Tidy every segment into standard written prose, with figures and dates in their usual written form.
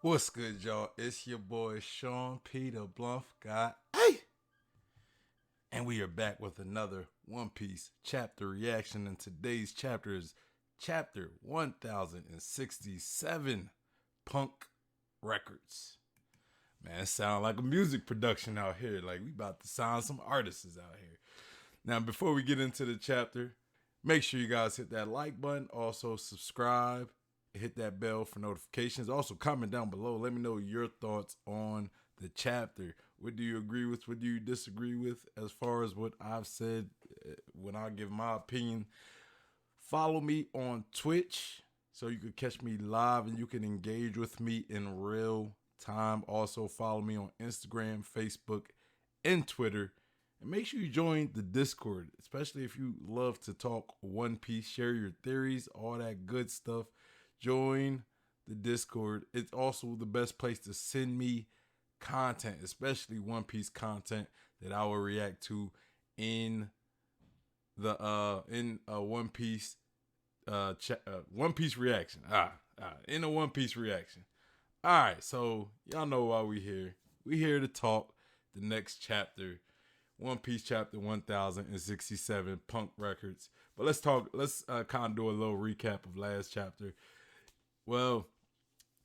What's good, y'all? It's your boy Sean Peter Bluff guy. Hey! And we are back with another One Piece chapter reaction. And today's chapter is chapter 1067, Punk Records. Man, it sounds like a music production out here. Like we about to sign some artists out here. Now, before we get into the chapter, make sure you guys hit that like button. Also, subscribe. Hit that bell for notifications. Also, comment down below. Let me know your thoughts on the chapter. What do you agree with? What do you disagree with as far as what I've said when I give my opinion? Follow me on Twitch so you can catch me live and you can engage with me in real time. Also, follow me on Instagram, Facebook, and Twitter. And make sure you join the Discord, especially if you love to talk One Piece, share your theories, all that good stuff. Join the Discord. It's also the best place to send me content, especially One Piece content that I will react to in the One Piece One Piece reaction. In a One Piece reaction. All right, so y'all know why we here. We here to talk the next chapter, One Piece chapter 1067, Punk Records. But let's kind of do a little recap of last chapter. Well,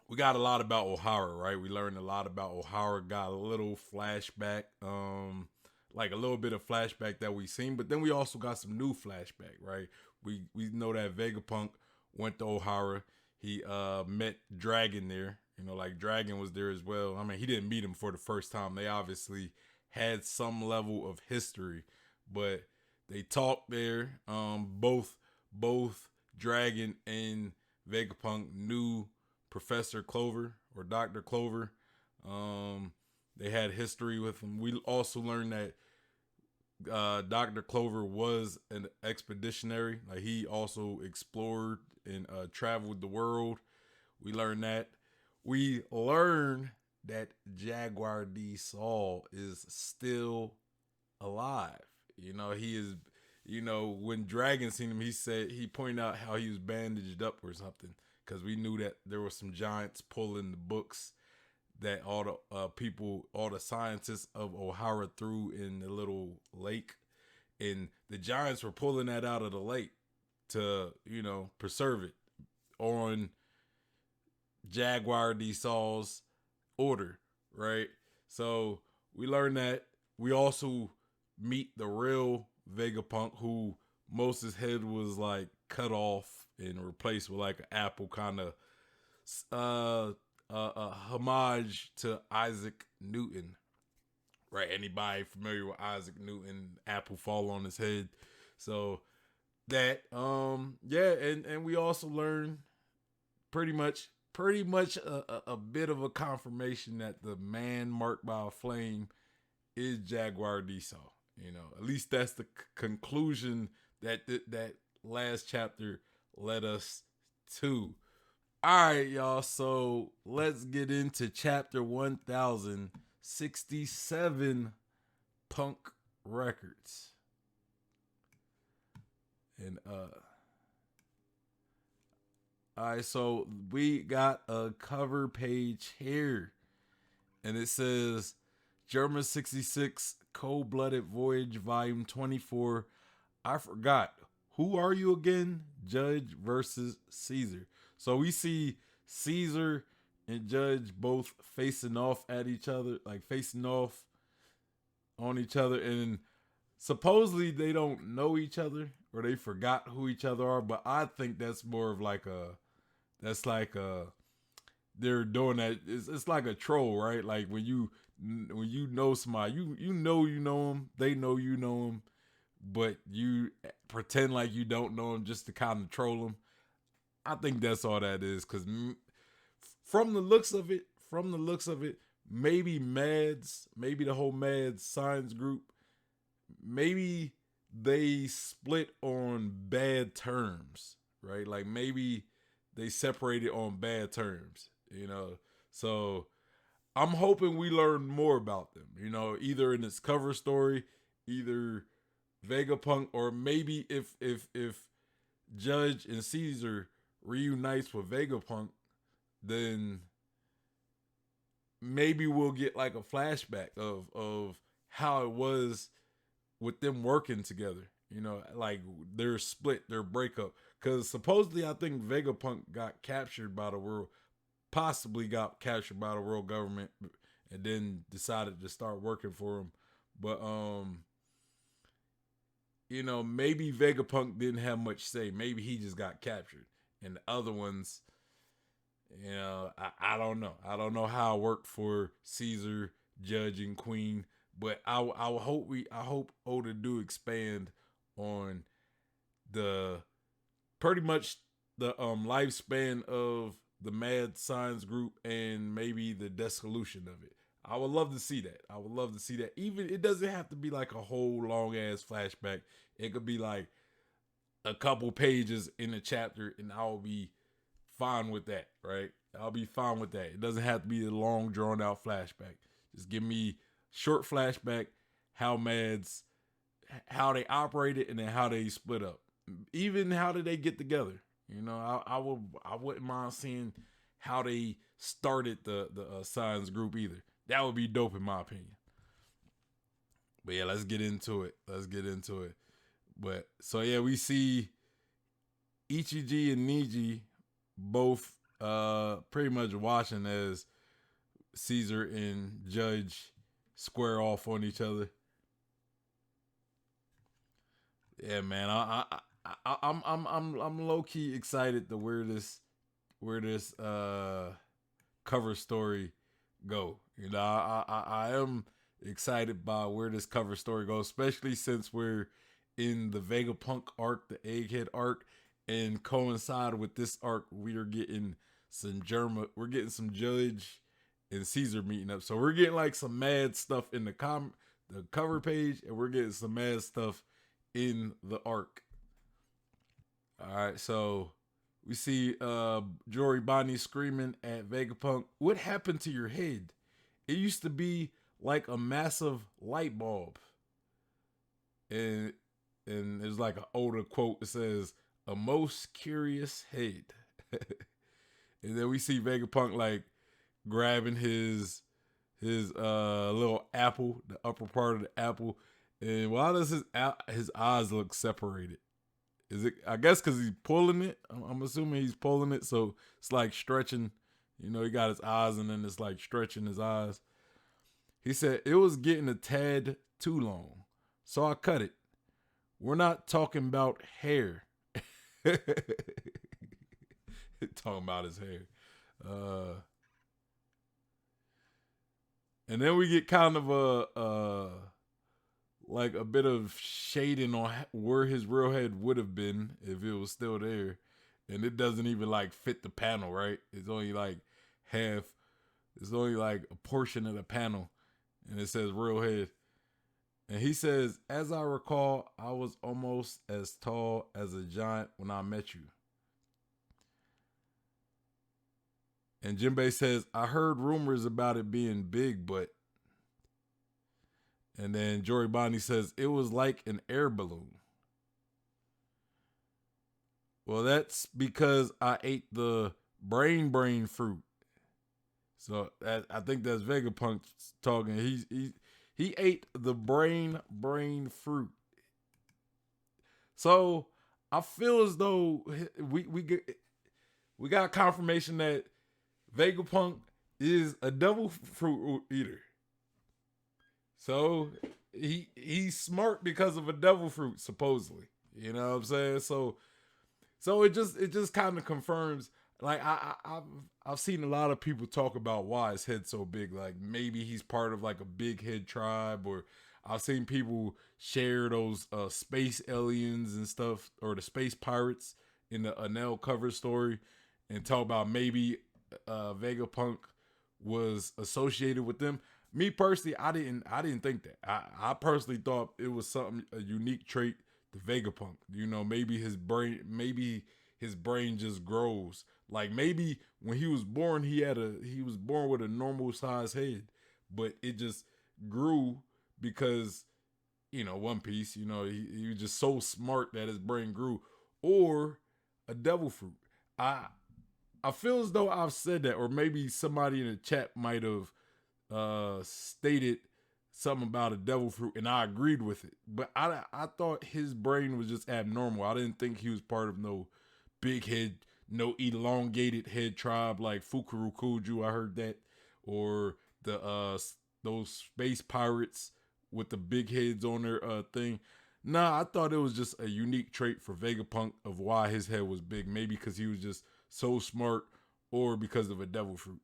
we got a lot about Ohara, right? We learned a lot about Ohara, got a little flashback, like a little bit of flashback that we seen, but then we also got some new flashback, right? We know that Vegapunk went to Ohara. He met Dragon there. You know, like Dragon was there as well. I mean, he didn't meet him for the first time. They obviously had some level of history, but they talked there. Both Dragon and Vegapunk knew Professor Clover or Dr. Clover. They had history with him. We also learned that Dr. Clover was an expeditionary. Like he also explored and traveled the world. We learned that. We learned that Jaguar D. Saul is still alive. You know, he is, when Dragon seen him, he pointed out how he was bandaged up or something. Because we knew that there were some giants pulling the books that all the scientists of Ohara threw in the little lake. And the giants were pulling that out of the lake to, preserve it on Jaguar D. Saul's order, right? So we learned that. We also meet the real Vegapunk, who most his head was like cut off and replaced with like an apple, kind of a homage to Isaac Newton, right? Anybody familiar with Isaac Newton? Apple fall on his head. So that yeah, and we also learned pretty much a bit of a confirmation that the man marked by a flame is Jaguar D. Saul. At least that's the conclusion that that last chapter led us to. All right, y'all. So let's get into chapter 1067, Punk Records. And all right, so we got a cover page here, and it says German 66 Cold Blooded Voyage Volume 24. I forgot. Who are you again? Judge versus Caesar. So we see Caesar and Judge both facing off at each other, like facing off on each other, and supposedly they don't know each other or they forgot who each other are, but I think that's more of like they're doing that. It's like a troll, right? Like when you know somebody, you know them, they know you know them, but you pretend like you don't know them just to kind of troll them. I think that's all that is. Because from the looks of it, maybe the whole Mads science group, maybe they split on bad terms, right? Like maybe they separated on bad terms, So I'm hoping we learn more about them, either in this cover story, either Vegapunk, or maybe if Judge and Caesar reunites with Vegapunk, then maybe we'll get like a flashback of how it was with them working together. You know, like their split, their breakup. Because supposedly, I think Vegapunk got captured by the world, possibly got captured by the world government, and then decided to start working for him. But you know, maybe Vegapunk didn't have much say. Maybe he just got captured, and the other ones, you know, I don't know. I don't know how it worked for Caesar, Judge, and Queen, but I hope Oda do expand on the pretty much the lifespan of the Mad Science Group and maybe the dissolution of it. I would love to see that. I would love to see that. Even it doesn't have to be like a whole long ass flashback. It could be like a couple pages in a chapter, and I'll be fine with that. Right? I'll be fine with that. It doesn't have to be a long drawn out flashback. Just give me short flashback, how Mads, how they operated, and then how they split up. Even how did they get together? You know, I wouldn't mind seeing how they started the science group either. That would be dope in my opinion. But yeah, let's get into it. Let's get into it. But so yeah, we see Ichiji and Niji both pretty much watching as Caesar and Judge square off on each other. Yeah, man, I'm low key excited to where this cover story go. You know, I am excited by where this cover story goes, especially since we're in the Vegapunk arc, the Egghead arc, and coincide with this arc, we are getting we're getting some Judge and Caesar meeting up. So we're getting like some mad stuff in the cover page, and we're getting some mad stuff in the arc. All right, so we see Jory Bonnie screaming at Vegapunk, "What happened to your head? It used to be like a massive light bulb." And there's like an older quote that says, "A most curious head." And then we see Vegapunk like grabbing his little apple, the upper part of the apple, and why does his eyes look separated? Is it? I guess because he's pulling it. I'm assuming he's pulling it, so it's like stretching. You know, he got his eyes, and then it's like stretching his eyes. He said it was getting a tad too long, so I cut it. We're not talking about hair. Talking about his hair. And then we get kind of a like a bit of shading on where his real head would have been if it was still there, and it doesn't even like fit the panel, right? It's only like half. It's only like a portion of the panel, and it says real head. And he says, "As I recall, I was almost as tall as a giant when I met you." And Jinbei says, "I heard rumors about it being big, but..." And then Jory Bonnie says, "It was like an air balloon." Well, that's because I ate the brain fruit. So I think that's Vegapunk talking. He ate the brain fruit. So I feel as though we got confirmation that Vegapunk is a devil fruit eater. So he's smart because of a devil fruit, supposedly. You know what I'm saying? So it just kind of confirms. Like I've seen a lot of people talk about why his head's so big. Like maybe he's part of like a big head tribe, or I've seen people share those space aliens and stuff, or the space pirates in the Anel cover story, and talk about maybe Vegapunk was associated with them. Me personally, I didn't think that. I personally thought it was a unique trait to Vegapunk. You know, maybe his brain just grows. Like maybe when he was born, he was born with a normal size head, but it just grew because, you know, One Piece. You know, he was just so smart that his brain grew, or a devil fruit. I feel as though I've said that, or maybe somebody in the chat might have stated something about a devil fruit, and I agreed with it. But I thought his brain was just abnormal. I didn't think he was part of no big head, no elongated head tribe like Fukurokuju. I heard that, or the those space pirates with the big heads on their thing. Nah, I thought it was just a unique trait for Vegapunk of why his head was big. Maybe because he was just so smart, or because of a devil fruit.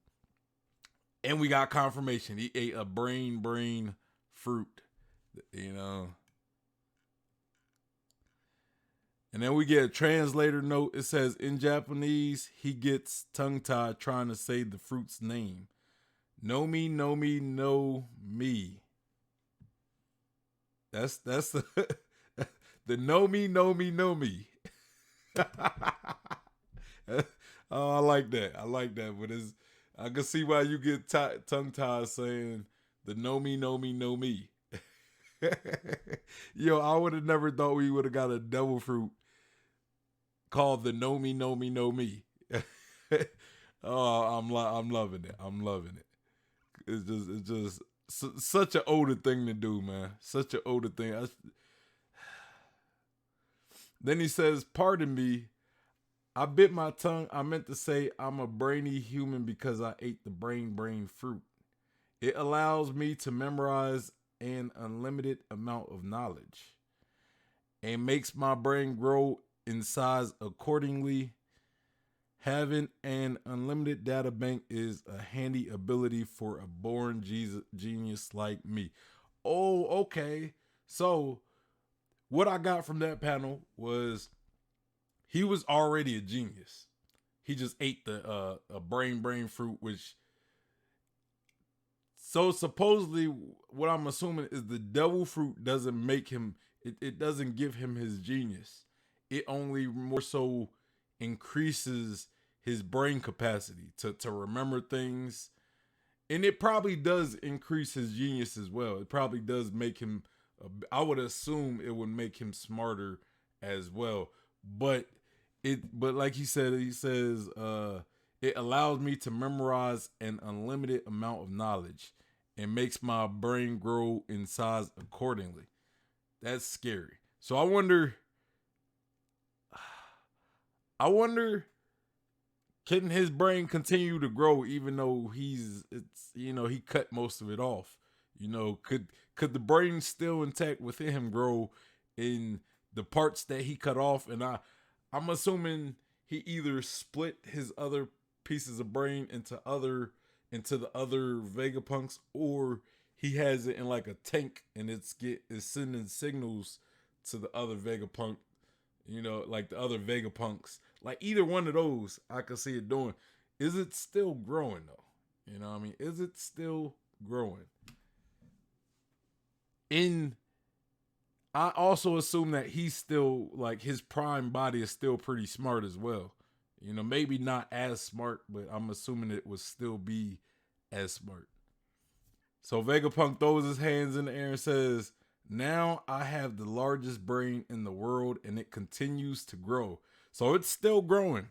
And we got confirmation he ate a brain fruit, you know. And then we get a translator note. It says in Japanese, he gets tongue tied trying to say the fruit's name. No me, no me, no me. That's the the no me, no me, no me. Oh, I like that. I like that. But I can see why you get tongue tied saying the no me, no me, no me. Yo, I would have never thought we would have got a devil fruit called the no me, no me, no me. Oh, I'm loving it. I'm loving it. It's just such an older thing to do, man. Such an older thing. Then he says, "Pardon me. I bit my tongue. I meant to say I'm a brainy human because I ate the brain fruit. It allows me to memorize an unlimited amount of knowledge and makes my brain grow in size accordingly. Having an unlimited data bank is a handy ability for a born genius like me." Oh, okay. So what I got from that panel was he was already a genius. He just ate the a brain fruit, which, so supposedly what I'm assuming is the devil fruit doesn't make him, it doesn't give him his genius. It only more so increases his brain capacity to remember things. And it probably does increase his genius as well. It probably does make him, I would assume it would make him smarter as well. But but like he says, it allows me to memorize an unlimited amount of knowledge and makes my brain grow in size accordingly. That's scary. So I wonder, can his brain continue to grow even though he cut most of it off? Could the brain still intact within him grow in the parts that he cut off? And I'm assuming he either split his other pieces of brain into the other Vegapunks, or he has it in like a tank and it's sending signals to the other Vegapunk, like the other Vegapunks. Like either one of those, I could see it doing. Is it still growing though? You know what I mean? Is it still growing? I also assume that he's still, like, his prime body is still pretty smart as well. Maybe not as smart, but I'm assuming it would still be as smart. So Vegapunk throws his hands in the air and says, "Now I have the largest brain in the world and it continues to grow." So it's still growing.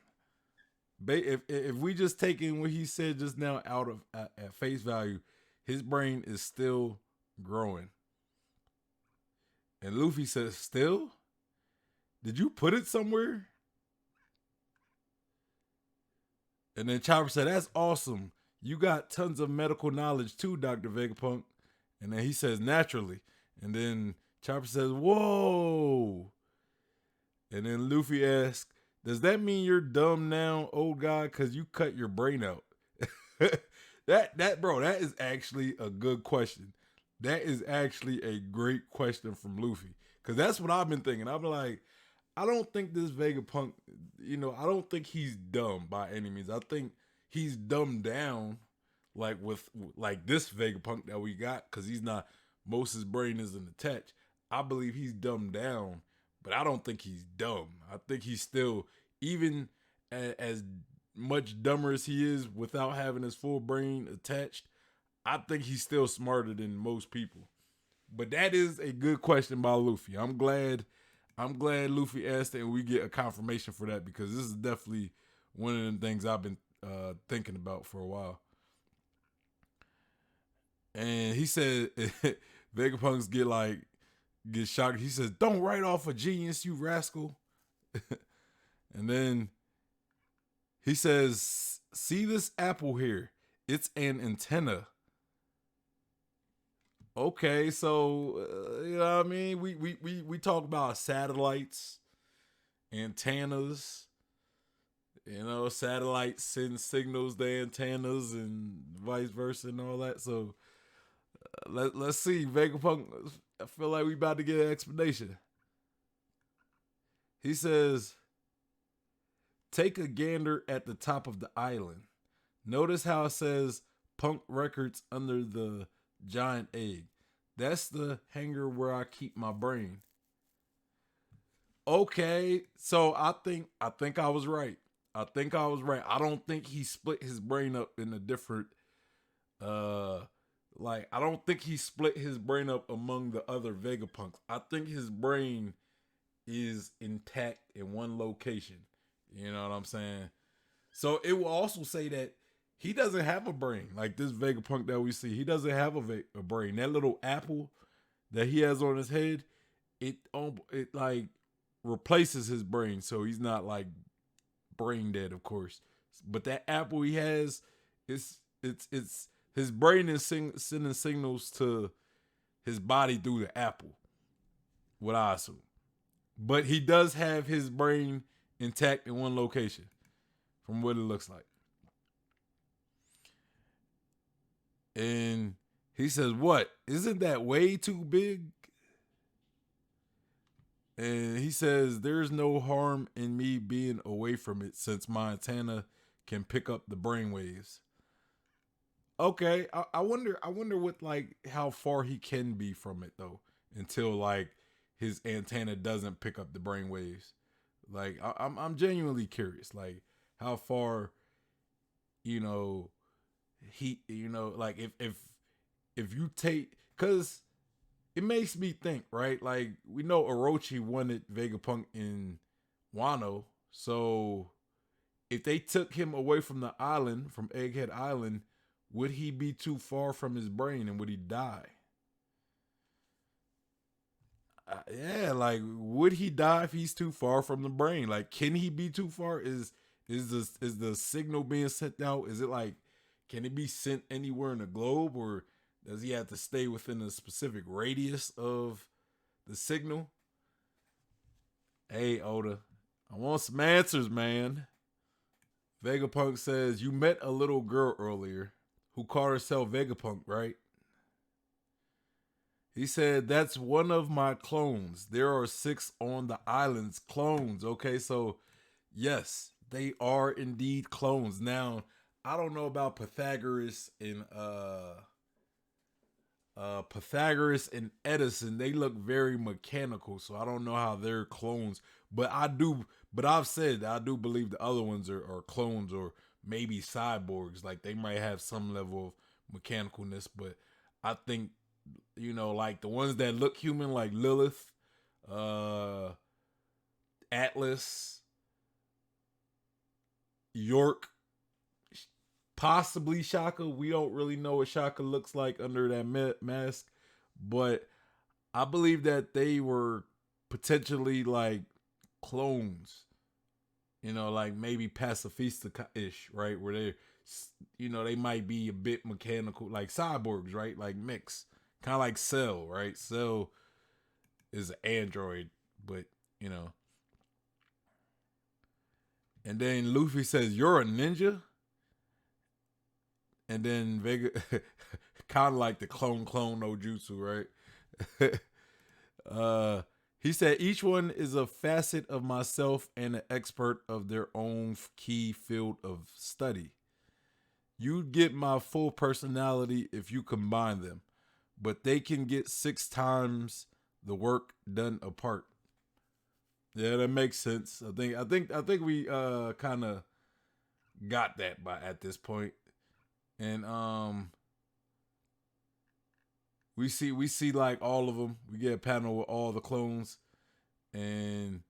If we just take in what he said just now out of at face value, his brain is still growing. And Luffy says, "Still? Did you put it somewhere?" And then Chopper said, "That's awesome. You got tons of medical knowledge too, Dr. Vegapunk." And then he says, "Naturally." And then Chopper says, "Whoa." And then Luffy asks, "Does that mean you're dumb now, old guy, because you cut your brain out?" That is actually a good question. That is actually a great question from Luffy. Because that's what I've been thinking. I'm like, I don't think this Vegapunk, I don't think he's dumb by any means. I think he's dumbed down, like with like this Vegapunk that we got, because he's not, most of his brain isn't attached. I believe he's dumbed down, but I don't think he's dumb. I think he's still, even as much dumber as he is without having his full brain attached, I think he's still smarter than most people. But that is a good question by Luffy. I'm glad Luffy asked it and we get a confirmation for that, because this is definitely one of the things I've been thinking about for a while. And he said Vegapunk's get shocked. He says, "Don't write off a genius, you rascal." And then he says, "See this apple here? It's an antenna." Okay, so you know what I mean? We talk about satellites, antennas. You know, satellites send signals to antennas and vice versa and all that. So let's see, Vegapunk. I feel like we about to get an explanation. He says, "Take a gander at the top of the island. Notice how it says Punk Records under the giant egg. That's the hangar where I keep my brain." Okay, so I think I was right. I think I was right. I don't think he split his brain up in a different uh like I don't think he split his brain up among the other Vegapunks. I think his brain is intact in one location. You know what I'm saying? So it will also say that he doesn't have a brain like this Vegapunk that we see. He doesn't have a brain. That little apple that he has on his head, it like replaces his brain, so he's not like brain dead, of course. But that apple he has, it's his brain is sending signals to his body through the apple. What I assume, but he does have his brain intact in one location, from what it looks like. And he says, "What? Isn't that way too big?" And he says, "There's no harm in me being away from it since my antenna can pick up the brain waves." Okay, I wonder. I wonder what like how far he can be from it though, until like his antenna doesn't pick up the brain waves. Like I'm genuinely curious, like how far you know he like if you take because it makes me think, right? Like we know Orochi wanted Vegapunk in Wano, so if they took him away from the island, from Egghead Island, would he be too far from his brain and would he die? Yeah, like would he die if he's too far from the brain? Like, can he be too far? Is the signal being sent out? Is it like can it be sent anywhere in the globe, or does he have to stay within a specific radius of the signal? Hey, Oda, I want some answers, man. Vegapunk says, "You met a little girl earlier who called herself Vegapunk, right?" He said, "That's one of my clones. There are 6 on the islands. Clones." Okay, so yes, they are indeed clones. Now, I don't know about Pythagoras and Edison. They look very mechanical, so I don't know how they're clones. But I've said I do believe the other ones are clones or maybe cyborgs. Like they might have some level of mechanicalness, but I think like the ones that look human, like Lilith, uh, Atlas, York, possibly Shaka. We don't really know what Shaka looks like under that mask, but I believe that they were potentially like clones. Like maybe pacifista ish, right? Where they might be a bit mechanical, like cyborgs, right? Like mix, kind of like Cell, right? Cell is an android, but you know. And then Luffy says, "You're a ninja," and then Vega, kind of like the clone no jutsu, right? uh, he said, "Each one is a facet of myself and an expert of their own key field of study. You'd get my full personality if you combine them, but they can get 6 times the work done apart." Yeah, that makes sense. I think we kind of got that by at this point. And we see like all of them. We get a panel with all the clones, and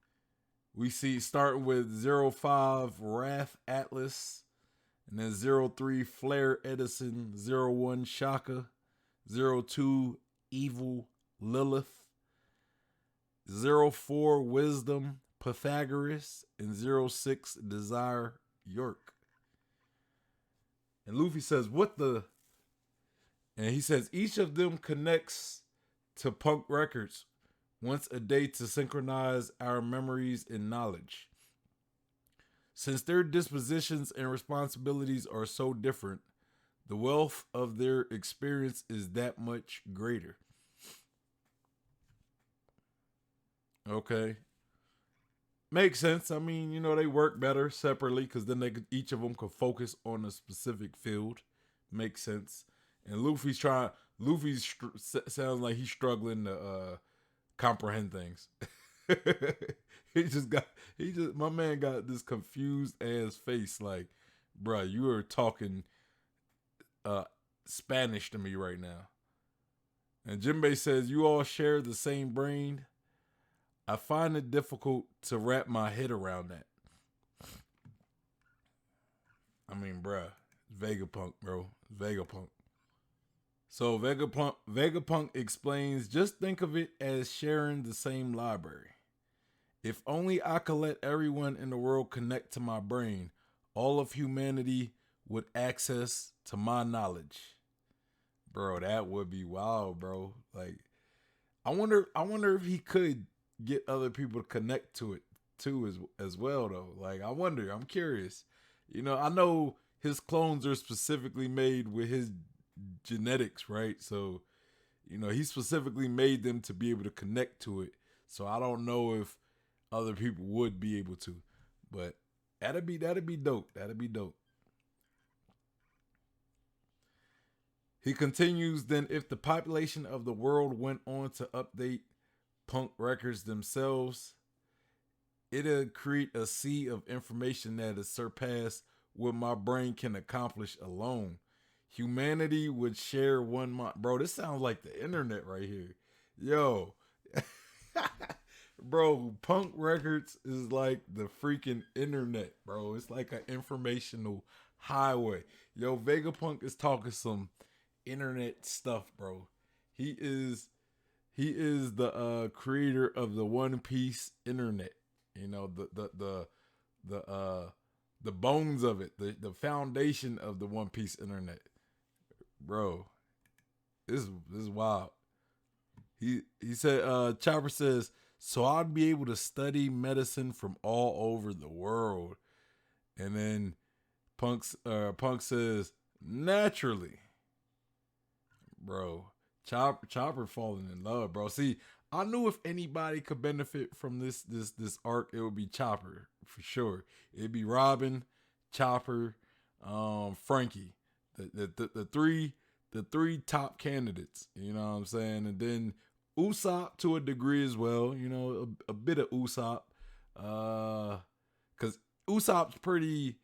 we see starting with 05 Wrath Atlas, and then 03 Flare Edison, 01 Shaka, 02 Evil Lilith, 04 Wisdom Pythagoras, and 06 Desire York. And Luffy says, what the? And he says, each of them connects to Punk Records once a day to synchronize our memories and knowledge. Since their dispositions and responsibilities are so different, the wealth of their experience is that much greater. Okay. Makes sense. I mean, you know, they work better separately because then each of them could focus on a specific field. Makes sense. And sounds like he's struggling to comprehend things. My man got this confused ass face like, bruh, you are talking Spanish to me right now. And Jinbei says, you all share the same brain. I find it difficult to wrap my head around that. I mean, bruh, Vegapunk, bro. Vegapunk. So Vegapunk explains, just think of it as sharing the same library. If only I could let everyone in the world connect to my brain, all of humanity would access to my knowledge. Bro, that would be wild, bro. Like, I wonder if he could get other people to connect to it too as well though. Like, I wonder, I'm curious. You know, I know his clones are specifically made with his genetics, right? So, you know, he specifically made them to be able to connect to it. So I don't know if other people would be able to, but that'd be dope. That'd be dope. He continues, then if the population of the world went on to update Punk Records themselves, it'll create a sea of information that has surpassed what my brain can accomplish alone. Humanity would share one mind. Bro, this sounds like the internet right here. Yo. Bro, Punk Records is like the freaking internet, bro. It's like an informational highway. Yo, Vegapunk is talking some internet stuff, bro. He is the creator of the One Piece internet. You know, the bones of it, the foundation of the One Piece internet. Bro, this is wild. He said, Chopper says, so I'd be able to study medicine from all over the world. And then Punk says, naturally. Bro, Chopper falling in love, bro. See, I knew if anybody could benefit from this arc, it would be Chopper for sure. It'd be Robin, Chopper, Frankie, the three top candidates. You know what I'm saying? And then Usopp to a degree as well. You know, a bit of Usopp, because Usopp's pretty.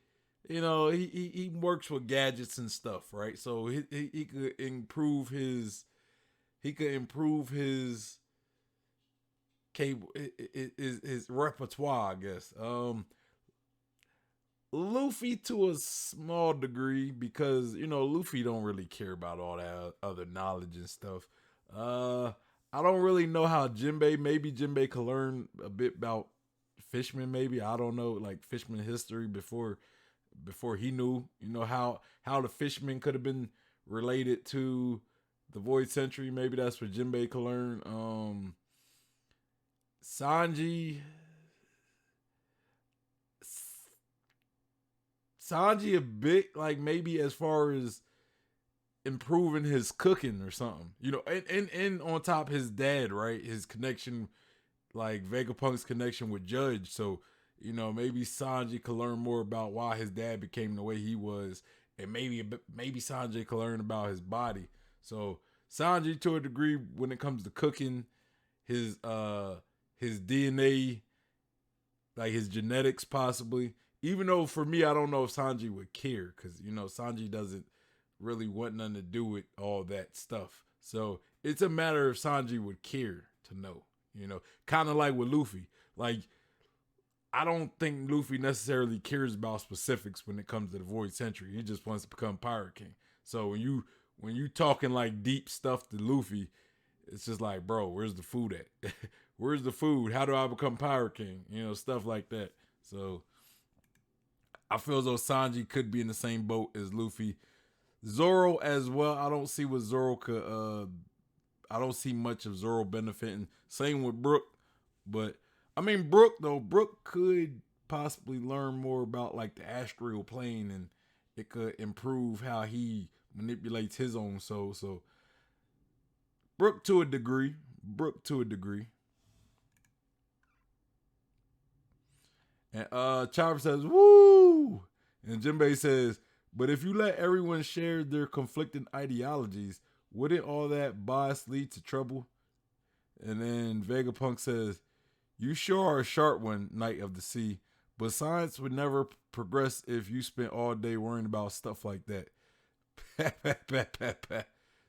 You know, he works with gadgets and stuff, right? So he could improve his his repertoire, I guess. Luffy to a small degree because, you know, Luffy don't really care about all that other knowledge and stuff. I don't really know how maybe Jinbei could learn a bit about Fishman, maybe. I don't know, like Fishman history before he knew, you know, how the Fishmen could have been related to the Void Century. Maybe that's what Jinbei could learn. Sanji a bit, like maybe as far as improving his cooking or something, you know, and on top his dad, right? His connection, like Vegapunk's connection with Judge. So, you know, maybe Sanji could learn more about why his dad became the way he was, and maybe Sanji could learn about his body. So Sanji, to a degree, when it comes to cooking, his DNA, like his genetics, possibly. Even though for me, I don't know if Sanji would care, because, you know, Sanji doesn't really want nothing to do with all that stuff. So it's a matter if Sanji would care to know. You know, kind of like with Luffy, like. I don't think Luffy necessarily cares about specifics when it comes to the Void Century. He just wants to become Pirate King. So when you talking like deep stuff to Luffy, it's just like, bro, where's the food at? Where's the food? How do I become Pirate King? You know, stuff like that. So I feel as though Sanji could be in the same boat as Luffy. Zoro as well. I don't see what Zoro could. I don't see much of Zoro benefiting. Same with Brook, but I mean Brook though. Brook could possibly learn more about like the astral plane, and it could improve how he manipulates his own soul. So Brook to a degree. Brook to a degree. And Chopper says, "Woo!" And Jinbei says, "But if you let everyone share their conflicting ideologies, wouldn't all that bias lead to trouble?" And then Vegapunk says, "You sure are a sharp one, Knight of the Sea. But science would never progress if you spent all day worrying about stuff like that."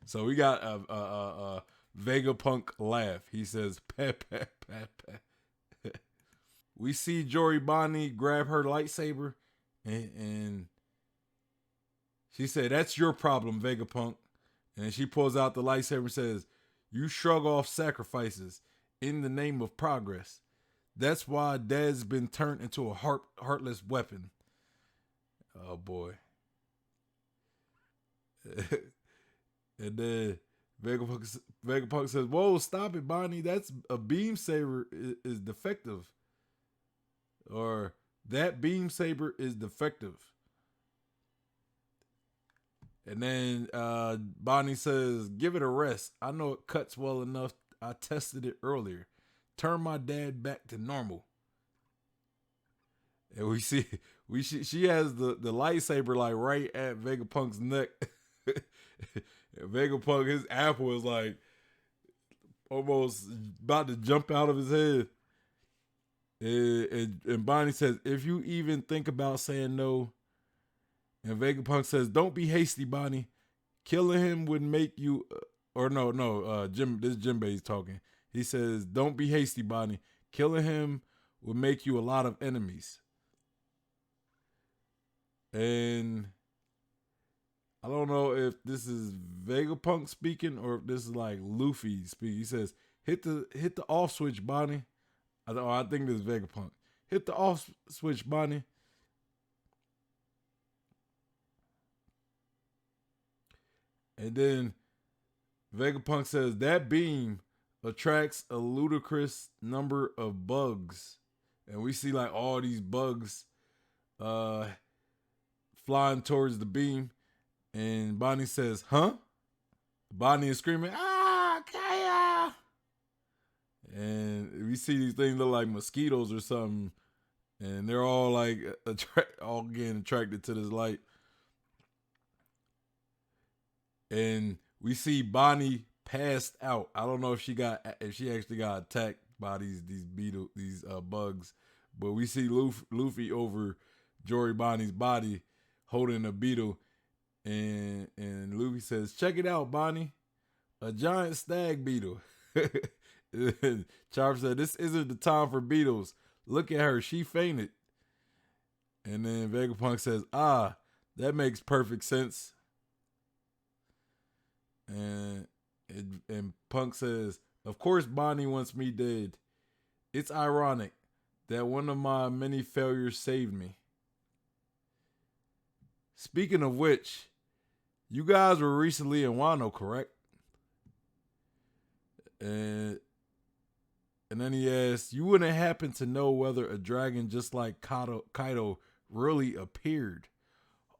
So we got a Vegapunk laugh. He says, We see Jory Bonnie grab her lightsaber, and she said, "That's your problem, Vegapunk." And she pulls out the lightsaber and says, "You shrug off sacrifices in the name of progress. That's why Dad's been turned into a heartless weapon." Oh boy. And then Vegapunk says, "Whoa, stop it, Bonnie. That's a beam saber is defective." Or that beam saber is defective. And then Bonnie says, "Give it a rest. I know it cuts well enough. I tested it earlier. Turn my dad back to normal." And she has the lightsaber like right at Vegapunk's neck. Vegapunk, his apple is like almost about to jump out of his head. And Bonnie says, "If you even think about saying no," and Vegapunk says, "Don't be hasty, Bonnie. Killing him would make you," or no, Jim. This Jinbei's talking. He says, "Don't be hasty, Bonnie. Killing him would make you a lot of enemies." And I don't know if this is Vegapunk speaking or if this is like Luffy speaking. He says, hit the off switch, Bonnie." I think this is Vegapunk. "Hit the off switch, Bonnie." And then Vegapunk says, "That beam attracts a ludicrous number of bugs." And we see like all these bugs uh, flying towards the beam. And Bonnie says, "Huh?" Bonnie is screaming, "Ah, Kaya!" And we see these things look like mosquitoes or something. And they're all like all getting attracted to this light. And we see Bonnie passed out. I don't know if she actually got attacked by these bugs, but we see Luffy over Jory Bonnie's body holding a beetle, and Luffy says, "Check it out, Bonnie, a giant stag beetle." And Chopper said, "This isn't the time for beetles. Look at her, she fainted." And then Vegapunk says, "Ah, that makes perfect sense." And Punk says, "Of course Bonnie wants me dead. It's ironic that one of my many failures saved me." Speaking of which, you guys were recently in Wano, correct? And then he asks, "You wouldn't happen to know whether a dragon just like Kaido really appeared?"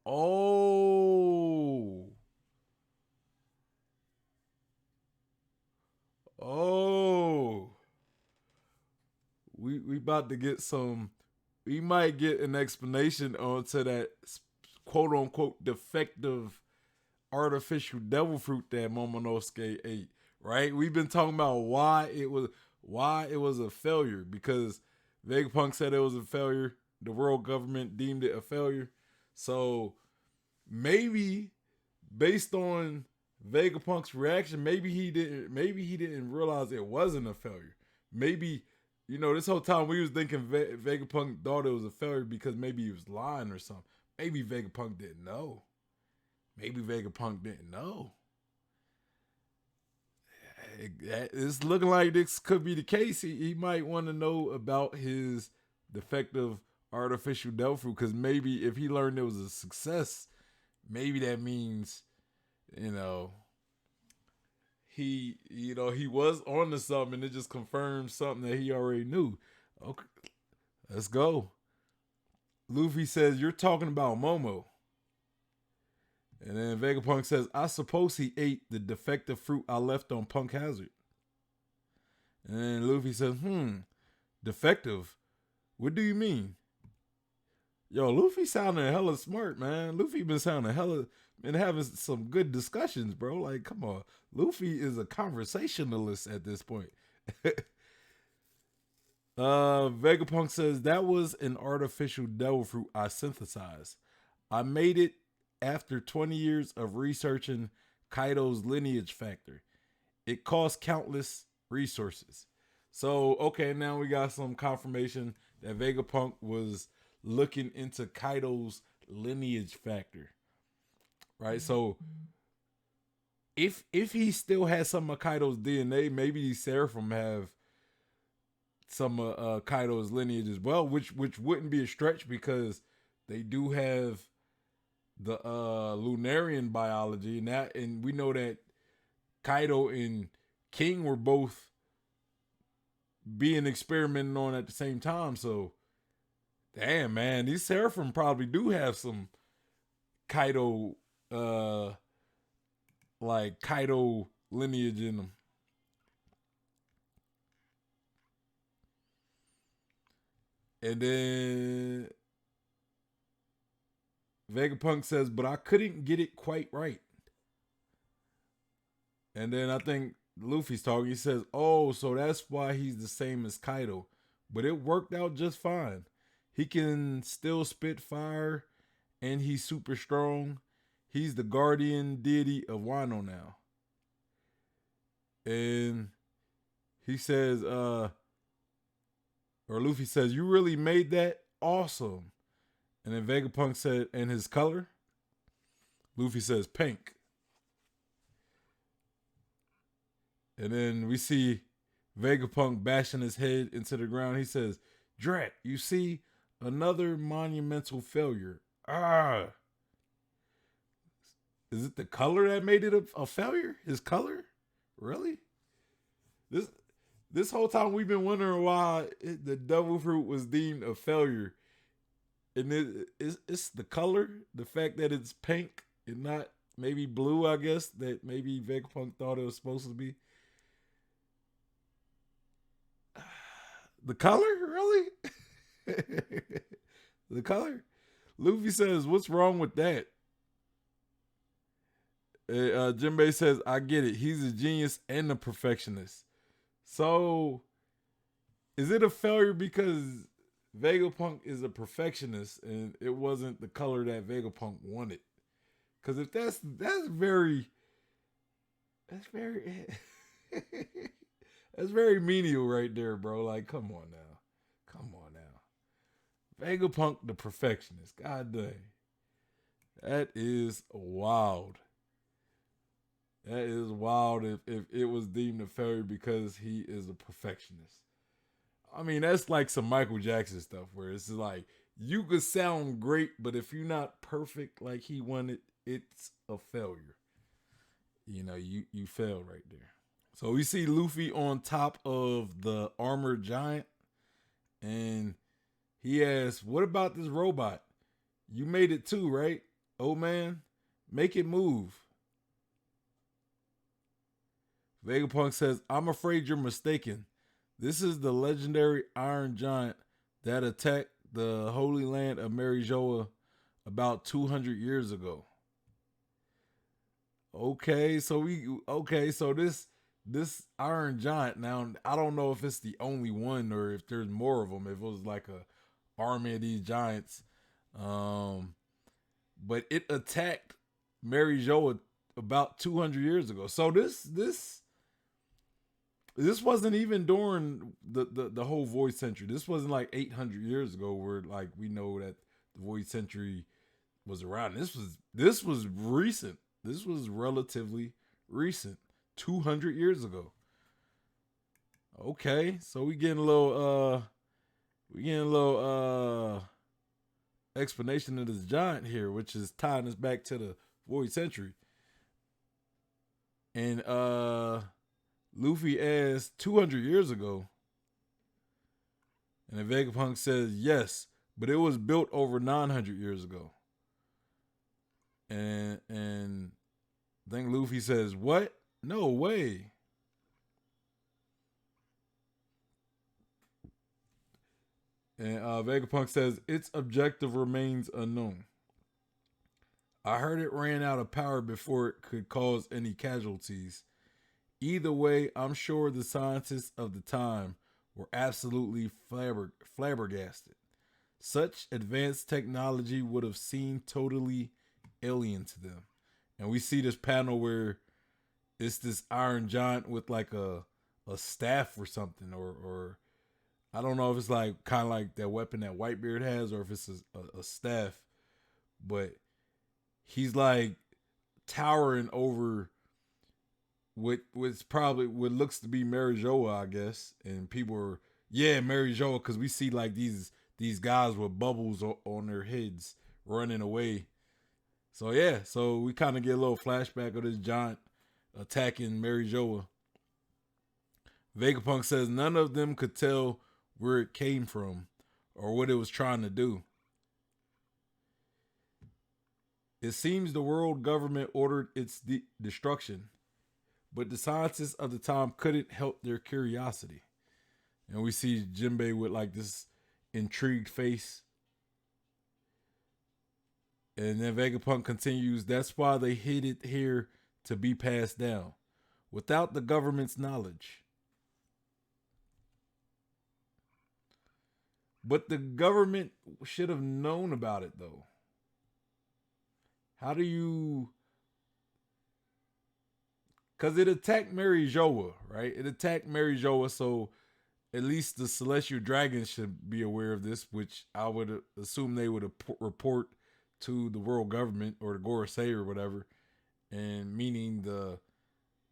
Oh. Oh. We about to get some. We might get an explanation onto that quote unquote defective artificial devil fruit that Momonosuke ate. Right? We've been talking about why it was a failure, because Vegapunk said it was a failure. The world government deemed it a failure. So maybe based on Vegapunk's reaction, maybe he didn't realize it wasn't a failure. Maybe, this whole time we was thinking Vegapunk thought it was a failure because maybe he was lying or something. Maybe Vegapunk didn't know. Maybe Vegapunk didn't know. it's looking like this could be the case. He might want to know about his defective artificial devil fruit, because maybe if he learned it was a success, maybe that means, you know, he was on to something, and it just confirms something that he already knew. Okay, let's go. Luffy says, "You're talking about Momo." And then Vegapunk says, "I suppose he ate the defective fruit I left on Punk Hazard." And then Luffy says, defective? What do you mean? Yo, Luffy sounding hella smart, man. Luffy been having some good discussions, bro. Like, come on. Luffy is a conversationalist at this point. Vegapunk says, "That was an artificial devil fruit I synthesized. I made it after 20 years of researching Kaido's lineage factor. It cost countless resources." So, okay, now we got some confirmation that Vegapunk was looking into Kaido's lineage factor. Right? So, if he still has some of Kaido's DNA, maybe these Seraphim have some of Kaido's lineage as well, which wouldn't be a stretch, because they do have the Lunarian biology, and we know that Kaido and King were both being experimented on at the same time. So, damn, man, these Seraphim probably do have some Kaido, like Kaido lineage in them. And then Vegapunk says, "But I couldn't get it quite right." And then I think Luffy's talking. He says, "Oh, so that's why he's the same as Kaido. But it worked out just fine. He can still spit fire, and he's super strong. He's the guardian deity of Wano now." And he says, or Luffy says, "You really made that awesome." And then Vegapunk said, "And his color?" Luffy says, "Pink." And then we see Vegapunk bashing his head into the ground. He says, "Drat, you see, another monumental failure. Ah." Is it the color that made it a failure? His color? Really? This whole time we've been wondering why the devil fruit was deemed a failure. And it's the color, the fact that it's pink and not maybe blue, I guess, that maybe Vegapunk thought it was supposed to be. The color? Really? The color? Luffy says, "What's wrong with that?" Jinbei says, "I get it. He's a genius and a perfectionist." So, is it a failure because Vegapunk is a perfectionist and it wasn't the color that Vegapunk wanted? Because if that's very that's very that's very menial right there, bro. Like, come on now. Vegapunk the perfectionist. God dang. That is wild. That is wild if it was deemed a failure because he is a perfectionist. I mean, that's like some Michael Jackson stuff where it's like you could sound great, but if you're not perfect like he wanted, it's a failure. You fail right there. So we see Luffy on top of the armored giant, and he asks, "What about this robot? You made it too, right? Oh man, make it move." Vegapunk says, "I'm afraid you're mistaken. This is the legendary Iron Giant that attacked the Holy Land of Marijoa about 200 years ago." So this Iron Giant, now I don't know if it's the only one or if there's more of them. If it was like a army of these giants, but it attacked Marijoa about 200 years ago. So this wasn't even during the whole Void Century. This wasn't like 800 years ago where like we know that the Void Century was around. This was recent. This was relatively recent, 200 years ago. Okay, so we getting a little explanation of this giant here, which is tying us back to the void century. And Luffy asked 200 years ago, and the Vegapunk says yes, but it was built over 900 years ago. And then Luffy says, "What? No way." And Vegapunk says its objective remains unknown. I heard it ran out of power before it could cause any casualties. Either way, I'm sure the scientists of the time were absolutely flabbergasted. Such advanced technology would have seemed totally alien to them. And we see this panel where it's this Iron Giant with like a staff or something, or I don't know if it's like kind of like that weapon that Whitebeard has, or if it's a staff, but he's like towering over what's probably what looks to be Mary Joa, I guess, and people are Mary Joa because we see like these guys with bubbles on their heads running away. So yeah, so we kind of get a little flashback of this giant attacking Mary Joa. Vegapunk says none of them could tell where it came from or what it was trying to do. It seems the world government ordered its destruction, but the scientists of the time couldn't help their curiosity. And we see Jinbei with like this intrigued face. And then Vegapunk continues, that's why they hid it here to be passed down without the government's knowledge. But the government should have known about it though. How do you. Because it attacked Mary Joa, right? It attacked Mary Joa, so at least the Celestial Dragons should be aware of this, which I would assume they would report to the world government or the Gorosei or whatever, and meaning the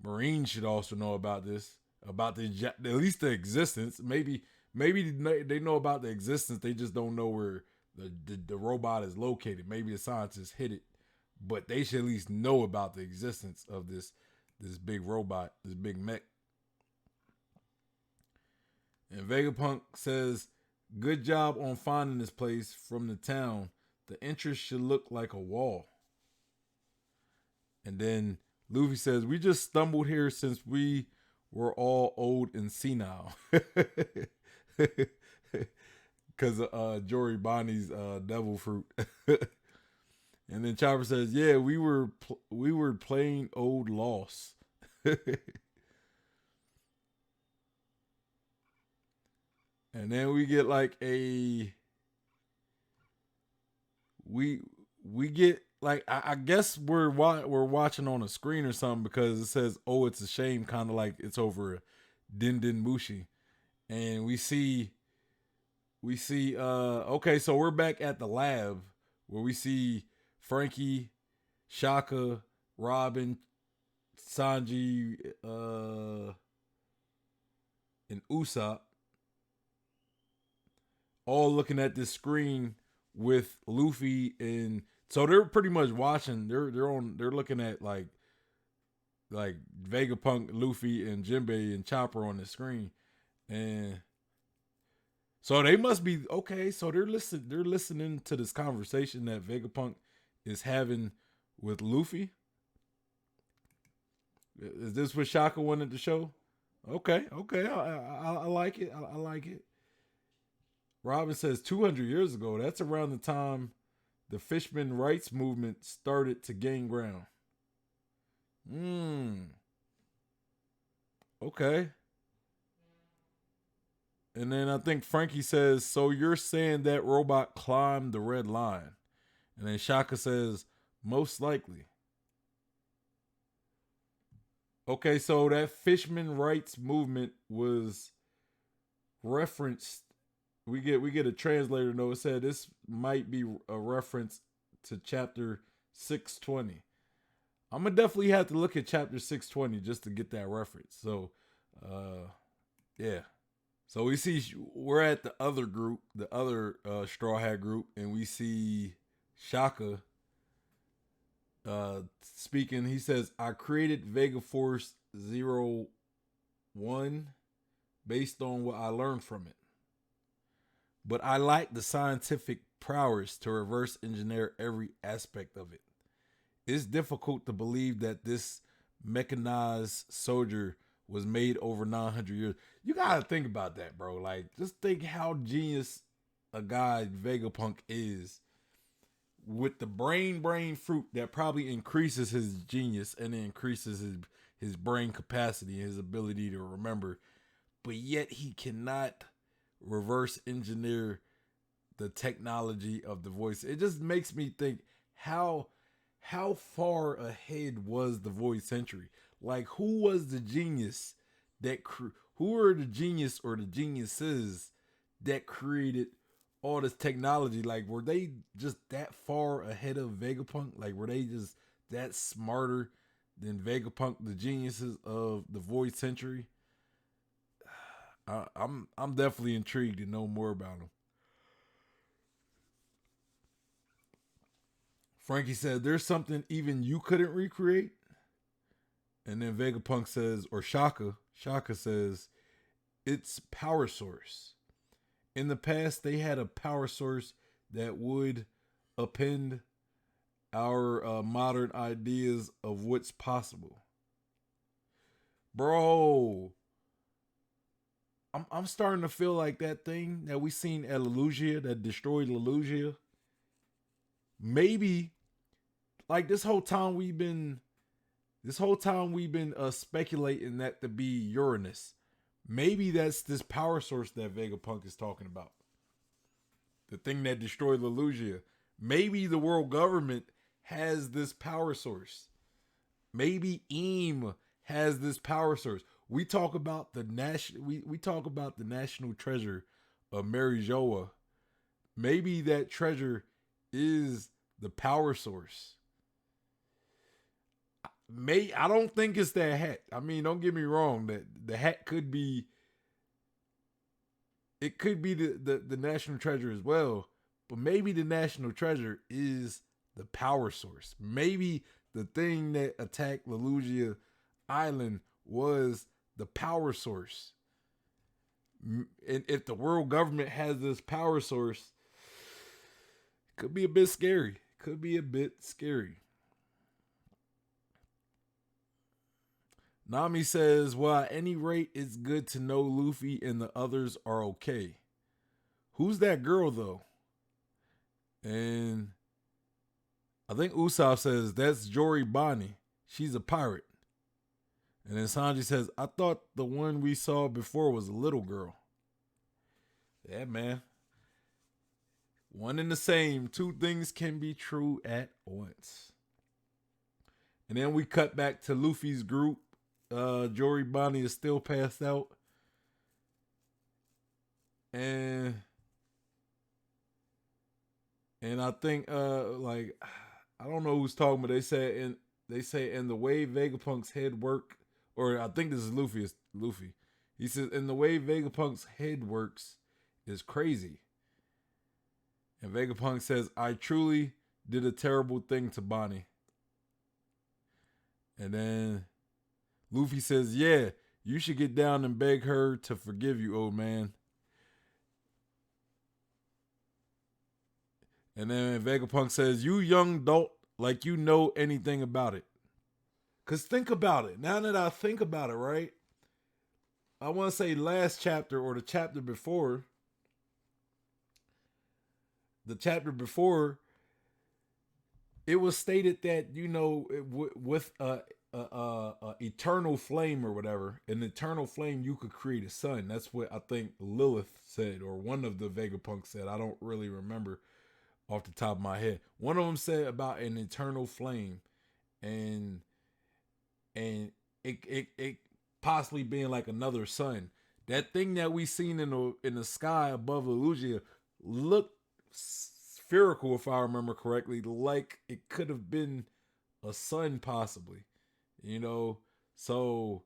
Marines should also know about this, about at least the existence. Maybe they know about the existence. They just don't know where the robot is located. Maybe the scientists hit it, but they should at least know about the existence of this big robot, this big mech. And Vegapunk says, good job on finding this place from the town. The entrance should look like a wall. And then Luffy says, we just stumbled here since we were all old and senile. Because Jory Bonnie's devil fruit. And then Chopper says, yeah, we were playing old lost. And then we get like we get like I guess we're watching on a screen or something because it says, oh, it's a shame, kind of like it's over Din Din Mushi. And we see okay, so we're back at the lab where we see Franky, Shaka, Robin, Sanji, and Usopp all looking at this screen with Luffy, and so they're pretty much watching. They're looking at like Vegapunk, Luffy, and Jinbei and Chopper on the screen, and so they must be okay. So they're listening to this conversation that Vegapunk is having with Luffy. Is this what Shaka wanted to show? Okay, I like it. I like it. Robin says 200 years ago. That's around the time the Fishman rights movement started to gain ground. Okay. And then I think Franky says, so you're saying that robot climbed the red line? And then Shaka says, most likely. Okay, so that Fishman rights movement was referenced. We get a translator note. It said this might be a reference to chapter 620. I'm gonna definitely have to look at chapter 620 just to get that reference. So Yeah. So we see we're at the other group, the other Straw Hat group, and we see Shaka speaking. He says, "I created Vega Force Zero One based on what I learned from it, but I lack the scientific prowess to reverse engineer every aspect of it. It's difficult to believe that this mechanized soldier was made over 900 years." You gotta think about that, bro. Like, just think how genius a guy Vegapunk is with the brain fruit that probably increases his genius and increases his brain capacity and his ability to remember, but yet he cannot reverse engineer the technology of the voice. It just makes me think how how far ahead was the void century? Like, who was the genius who are the genius or the geniuses that created all this technology? Like, were they just that far ahead of Vegapunk? Like, were they just that smarter than Vegapunk, the geniuses of the void century? I'm definitely intrigued to know more about them. Frankie said, "There's something even you couldn't recreate." And then Vegapunk says, or Shaka says, "It's power source. In the past, they had a power source that would append our modern ideas of what's possible." Bro, I'm starting to feel like that thing that we seen at Lelugia that destroyed Lelugia. Maybe like this whole time we've been speculating that to be Uranus. Maybe that's this power source that Vegapunk is talking about. The thing that destroyed Lelugia. Maybe the world government has this power source. Maybe Eam has this power source. We talk about the national treasure of Mary Joa. Maybe that treasure is the power source. I don't think it's that hat. I mean, don't get me wrong. That the hat could be the national treasure as well. But maybe the national treasure is the power source. Maybe the thing that attacked Lelugia Island was the power source. And if the world government has this power source, it could be a bit scary. Could be a bit scary. Nami says, "Well, at any rate, it's good to know Luffy and the others are okay." Who's that girl though? And I think Usopp says, "That's Jory Bonnie. She's a pirate." And then Sanji says, "I thought the one we saw before was a little girl." Yeah, man. One and the same. Two things can be true at once. And then we cut back to Luffy's group. Jory Bonnie is still passed out. And I think like I don't know who's talking, but they say in the way Vegapunk's head work, or I think this is Luffy. Is Luffy? He says, "In the way Vegapunk's head works is crazy." And Vegapunk says, "I truly did a terrible thing to Bonnie." And then Luffy says, "Yeah, you should get down and beg her to forgive you, old man." And then Vegapunk says, "You young dolt, like you know anything about it." Cause think about it. Now that I think about it, right? I want to say last chapter or the chapter before. The chapter before, it was stated that with a eternal flame or whatever, an eternal flame, you could create a sun. That's what I think Lilith said, or one of the Vegapunk said. I don't really remember off the top of my head. One of them said about an eternal flame, and it possibly being like another sun. That thing that we seen in the sky above Lelugia looked spherical, if I remember correctly, like it could have been a sun possibly. You know, so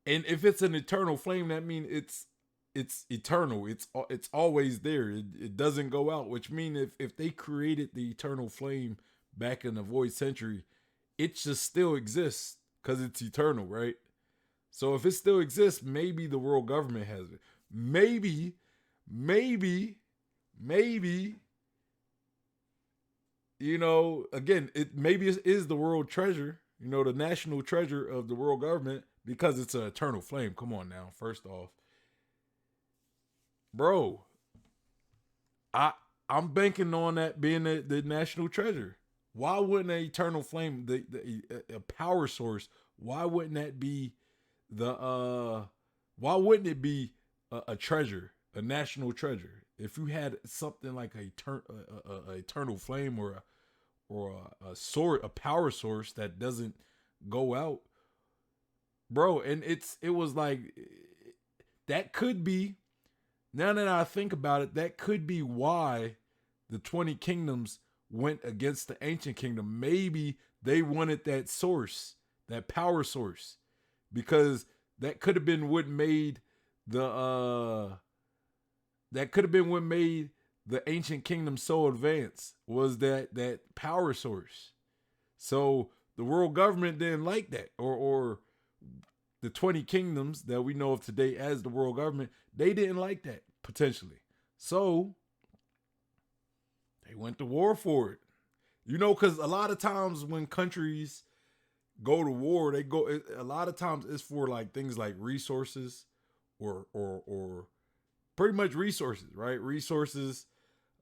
And if it's an eternal flame, that means it's eternal. It's always there. It doesn't go out. Which means if they created the eternal flame back in the void century, it just still exists because it's eternal, right? So if it still exists, maybe the world government has it. Maybe, maybe, maybe. Again, it maybe it is the world treasure. The national treasure of the world government because it's an eternal flame. Come on now. First off, bro, I I'm banking on that being the national treasure. Why wouldn't an eternal flame, a power source? Why wouldn't that be the Why wouldn't it be a treasure, a national treasure? If you had something like a eternal flame or a sword, a power source that doesn't go out, bro. And it was like that could be. Now that I think about it, that could be why the 20 kingdoms went against the ancient kingdom. Maybe they wanted that source, that power source, because that could have been what made the that could have been what made the ancient kingdom so advanced, was that power source. So the world government didn't like that, or the 20 kingdoms that we know of today as the world government, they didn't like that potentially. So they went to war for it. Because a lot of times when countries go to war, a lot of times it's for like things like resources or pretty much resources, right? Resources.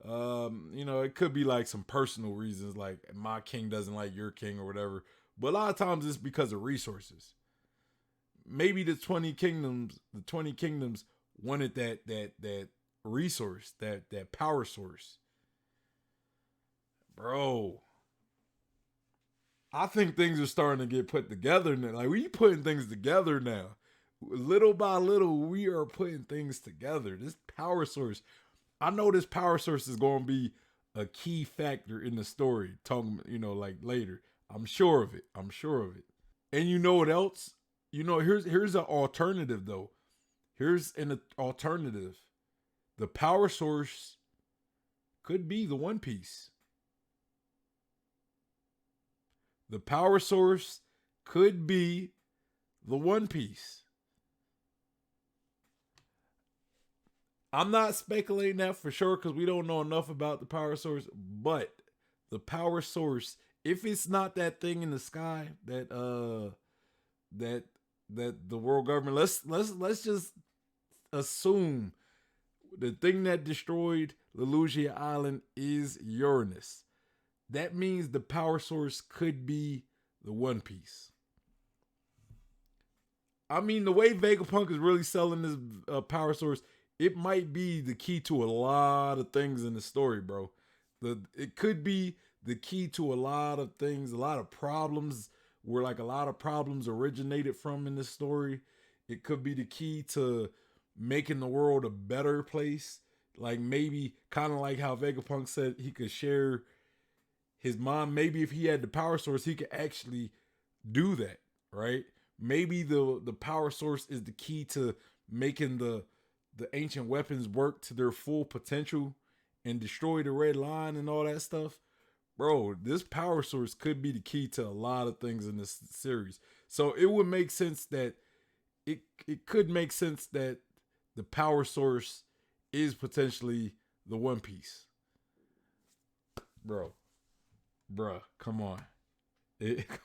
It could be like some personal reasons, like my king doesn't like your king or whatever. But a lot of times it's because of resources. Maybe the 20 kingdoms wanted that resource, that power source. Bro, I think things are starting to get put together now. Like, we putting things together now. Little by little, we are putting things together. This power source, I know this power source is going to be a key factor in the story. Talking, like later. I'm sure of it. And you know what else? Here's an alternative though. Here's an alternative. The power source could be the One Piece. The power source could be the One Piece. I'm not speculating that for sure because we don't know enough about the power source, but the power source, if it's not that thing in the sky that the world government, let's just assume the thing that destroyed Lelusia Island is Uranus. That means the power source could be the One Piece. I mean, the way Vegapunk is really selling this power source, it might be the key to a lot of things in the story, bro. It could be the key to a lot of things, a lot of problems where like a lot of problems originated from in this story. It could be the key to making the world a better place. Like maybe kind of like how Vegapunk said he could share his mind. Maybe if he had the power source, he could actually do that, right? Maybe the power source is the key to making the ancient weapons work to their full potential and destroy the red line and all that stuff. Bro, this power source could be the key to a lot of things in this series. So it would make sense that it could make sense that the power source is potentially the One Piece. Bruh, come on.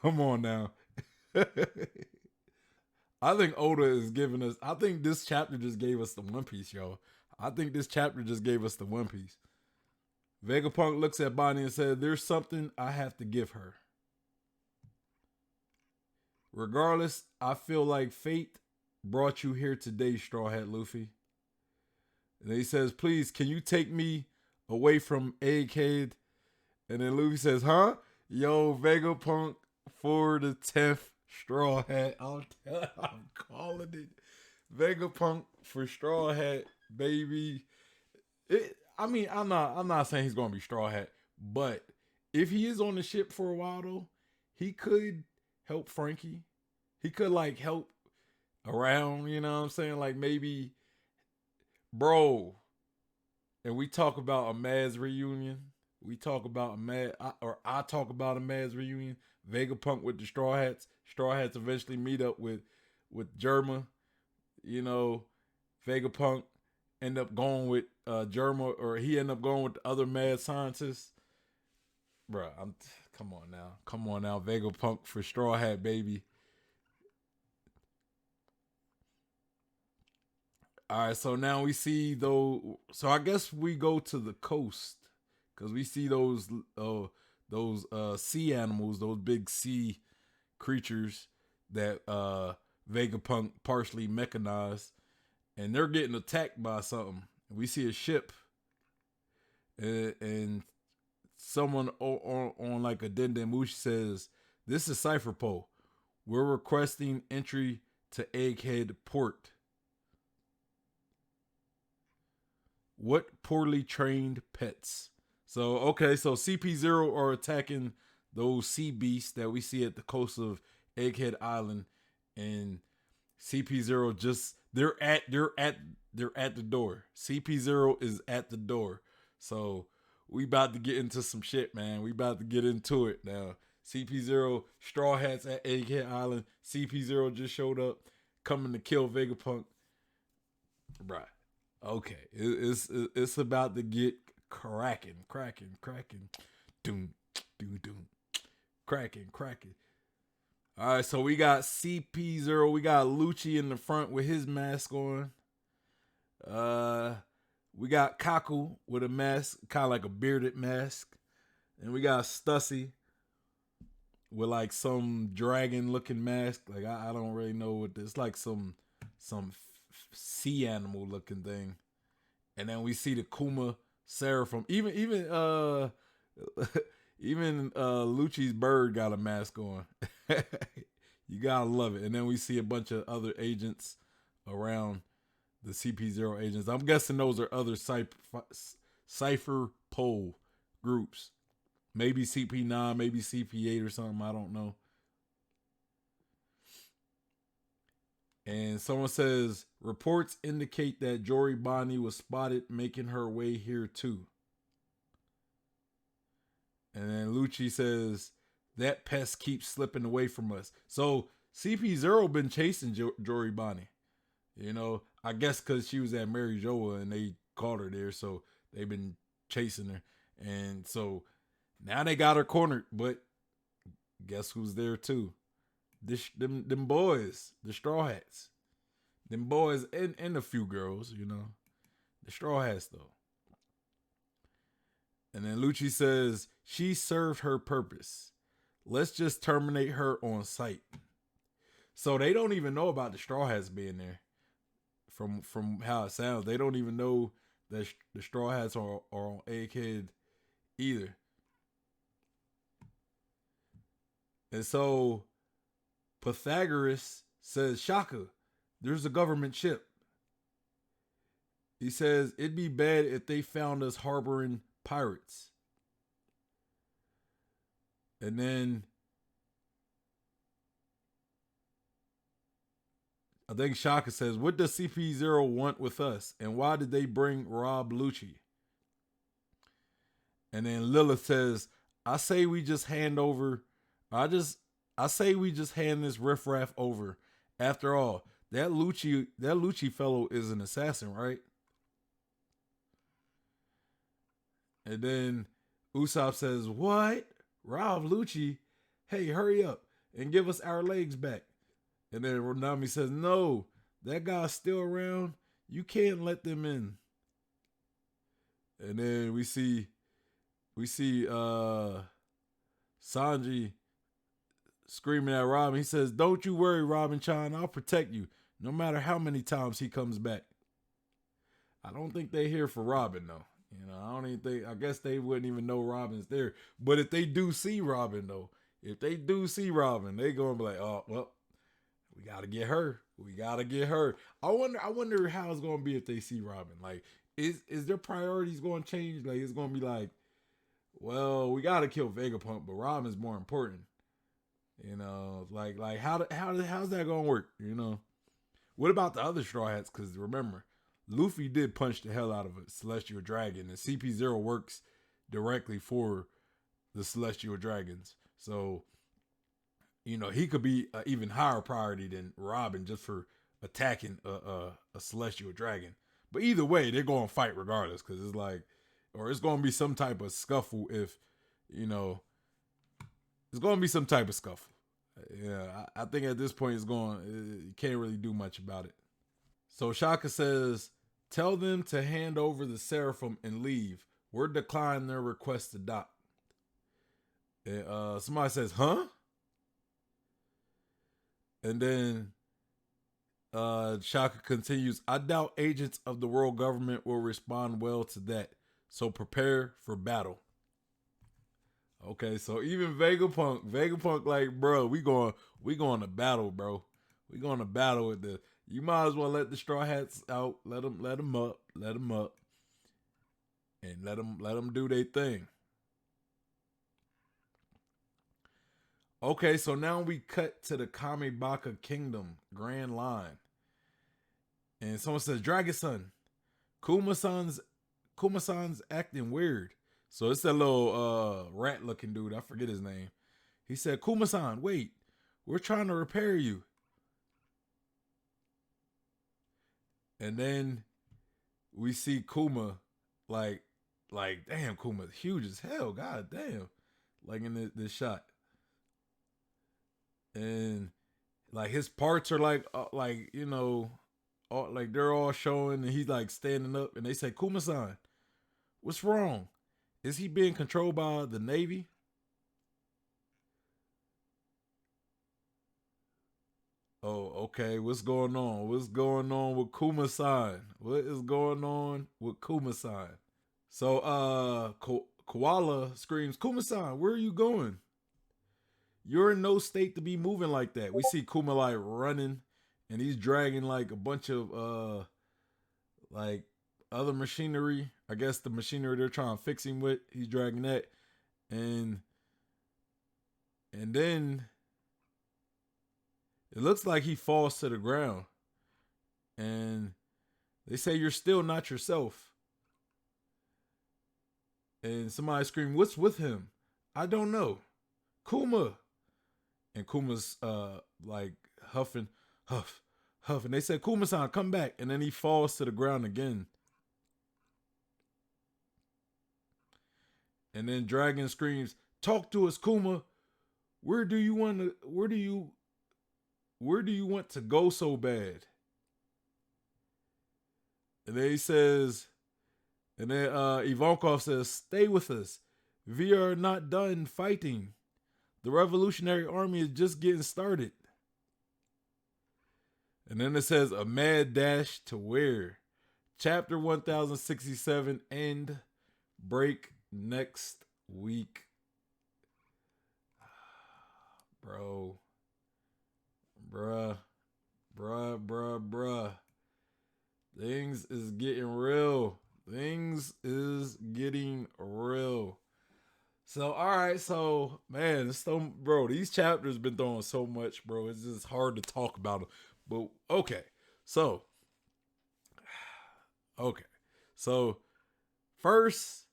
Come on now. I think Oda is giving us. I think this chapter just gave us the One Piece, yo. I think this chapter just gave us the One Piece. Vegapunk looks at Bonnie and says, "There's something I have to give her. Regardless, I feel like fate brought you here today, Straw Hat Luffy." And he says, "Please, can you take me away from Egghead?" And then Luffy says, "Huh? Yo, Vegapunk for the 10th Straw Hat." I'm calling it Vegapunk for Straw Hat, baby. I'm not saying he's gonna be Straw Hat, but if he is on the ship for a while though, he could help Frankie. He could like help. around, you know what I'm saying? Like maybe, bro, and we talk about a Maz reunion. We talk about a Maz, or I talk about a Maz reunion. Vegapunk with the Straw Hats. Straw Hats eventually meet up with Germa. You know, Vegapunk end up going with Germa, or he end up going with the other mad scientists. Bruh, come on now, Vegapunk for Straw Hat, baby. All right, so now we see though. So I guess we go to the coast because we see those sea animals, those big sea creatures that Vegapunk partially mechanized, and they're getting attacked by something. We see a ship, and someone on like a Dendemushi says, "This is Cypherpole. We're requesting entry to Egghead Port. What poorly trained pets?" So okay, so CP0 are attacking those sea beasts that we see at the coast of Egghead Island, and CP0 just they're at the door. CP0 is at the door. So we about to get into some shit, man. We about to get into it now. CP0 Straw Hats at Egghead Island. CP0 just showed up, coming to kill Vegapunk. Right. Okay. It's about to get cracking. Doom, doom, doom. Cracking. All right, so we got CP0. We got Lucci in the front with his mask on. Uh, we got Kaku with a mask, kind of like a bearded mask, and we got Stussy with like some dragon looking mask. Like I don't really know what this. Like some sea animal looking thing. And then we see the Kuma Seraphim. Even Lucci's bird got a mask on. You gotta love it. And then we see a bunch of other agents around the CP0 agents. I'm guessing those are other cipher pole groups. Maybe CP9, maybe CP8 or something. I don't know. And someone says reports indicate that Jory Bonnie was spotted making her way here too. And then Lucci says that pest keeps slipping away from us. So CP0 been chasing Jory Bonnie. You know, I guess because she was at Mary Joa and they caught her there, so they've been chasing her. And so now they got her cornered, but guess who's there too? Them boys, the Straw Hats. Them boys and a few girls, you know. The Straw Hats though. And then Lucci says, she served her purpose. Let's just terminate her on sight. So they don't even know about the Straw Hats being there. From how it sounds, they don't even know that the Straw Hats are on Egghead either. And so Pythagoras says, Shaka, there's a government ship. He says, it'd be bad if they found us harboring pirates. And then I think Shaka says, what does CP0 want with us? And why did they bring Rob Lucci? And then Lilith says, I say we just hand over. I say we just hand this riffraff over. After all, that Lucci fellow is an assassin, right? And then Usopp says, what? Rob Lucci? Hey, hurry up and give us our legs back. And then Ronami says, no, that guy's still around. You can't let them in. And then we see Sanji screaming at Robin. He says, don't you worry, Robin Chan, I'll protect you, no matter how many times he comes back. I don't think they here for Robin though. You know, I don't even think, I guess they wouldn't even know Robin's there. But if they do see Robin though, they gonna be like, oh well, we gotta get her. I wonder how it's gonna be if they see Robin. Like, is their priorities gonna change? Like, it's gonna be like, well, we gotta kill Vegapunk, but Robin's more important. You know, like how's that gonna work? You know, What about the other Straw Hats? Because remember, Luffy did punch the hell out of a Celestial Dragon, and CP0 works directly for the Celestial Dragons. So, you know, he could be an even higher priority than Robin just for attacking a Celestial Dragon. But either way, they're going to fight regardless because it's like, or it's going to be some type of scuffle if, you know, it's going to be some type of scuffle. Yeah, I think at this point you can't really do much about it. So Shaka says, tell them to hand over the Seraphim and leave. We're declining their request to dock. And somebody says, huh? And then Shaka continues, I doubt agents of the world government will respond well to that. So prepare for battle. Okay, so even Vegapunk like, bro, we going to battle, bro. We going to battle with this. You might as well let the Straw Hats out. Let them up, and let them do their thing. Okay, so now we cut to the Kamibaka Kingdom Grand Line, and someone says, Dragon Son, Kuma-san's acting weird. So it's that little rat looking dude. I forget his name. He said, Kuma-san, wait, we're trying to repair you. And then we see Kuma like damn, Kuma's huge as hell. God damn. Like in this shot. And like his parts are like you know, like they're all showing and he's like standing up and they say, Kuma-san, what's wrong? Is he being controlled by the Navy? Oh, okay. What's going on? What's going on with Kuma-san? What is going on with Kuma-san? So, Koala screams, Kuma-san, where are you going? You're in no state to be moving like that. We see Kuma like running, and he's dragging like a bunch of like other machinery. I guess the machinery they're trying to fix him with. He's dragging that, and then it looks like he falls to the ground, and they say you're still not yourself. And somebody screamed, "What's with him?" I don't know. Kuma. And Kuma's like huffing, huff, huff. And they said, Kuma-san, come back. And then he falls to the ground again. And then Dragon screams, talk to us, Kuma. Where do you want to go so bad? And then he says, and then Ivankov says, stay with us. We are not done fighting. The Revolutionary Army is just getting started. And then it says, a mad dash to where? Chapter 1067 end. Break next week. Bro. Bruh. Things is getting real. So, all right, so man, bro, these chapters been throwing so much, bro. It's just hard to talk about them. But okay, so first,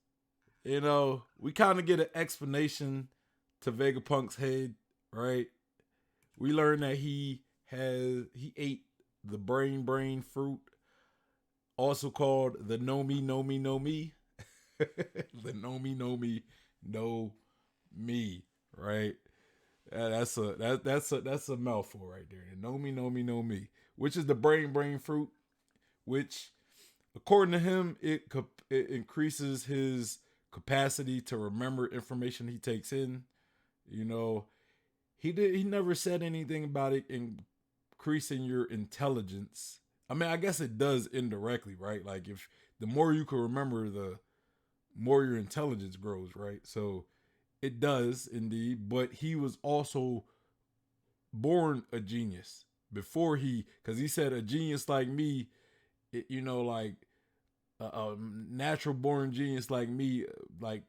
you know, we kind of get an explanation to Vegapunk's head, right? We learn that he ate the brain fruit, also called the Nomi Nomi No Mi. The Nomi Nomi No Mi, right? That's a mouthful right there. The Nomi Nomi No Mi, which is the brain fruit, which according to him it increases his capacity to remember information he takes in. You know, he never said anything about it increasing your intelligence. I mean, I guess it does indirectly, right? Like if the more you can remember, the more your intelligence grows, right? So it does indeed, but he was also born a genius before because he said a genius like me, like a natural born genius like me, like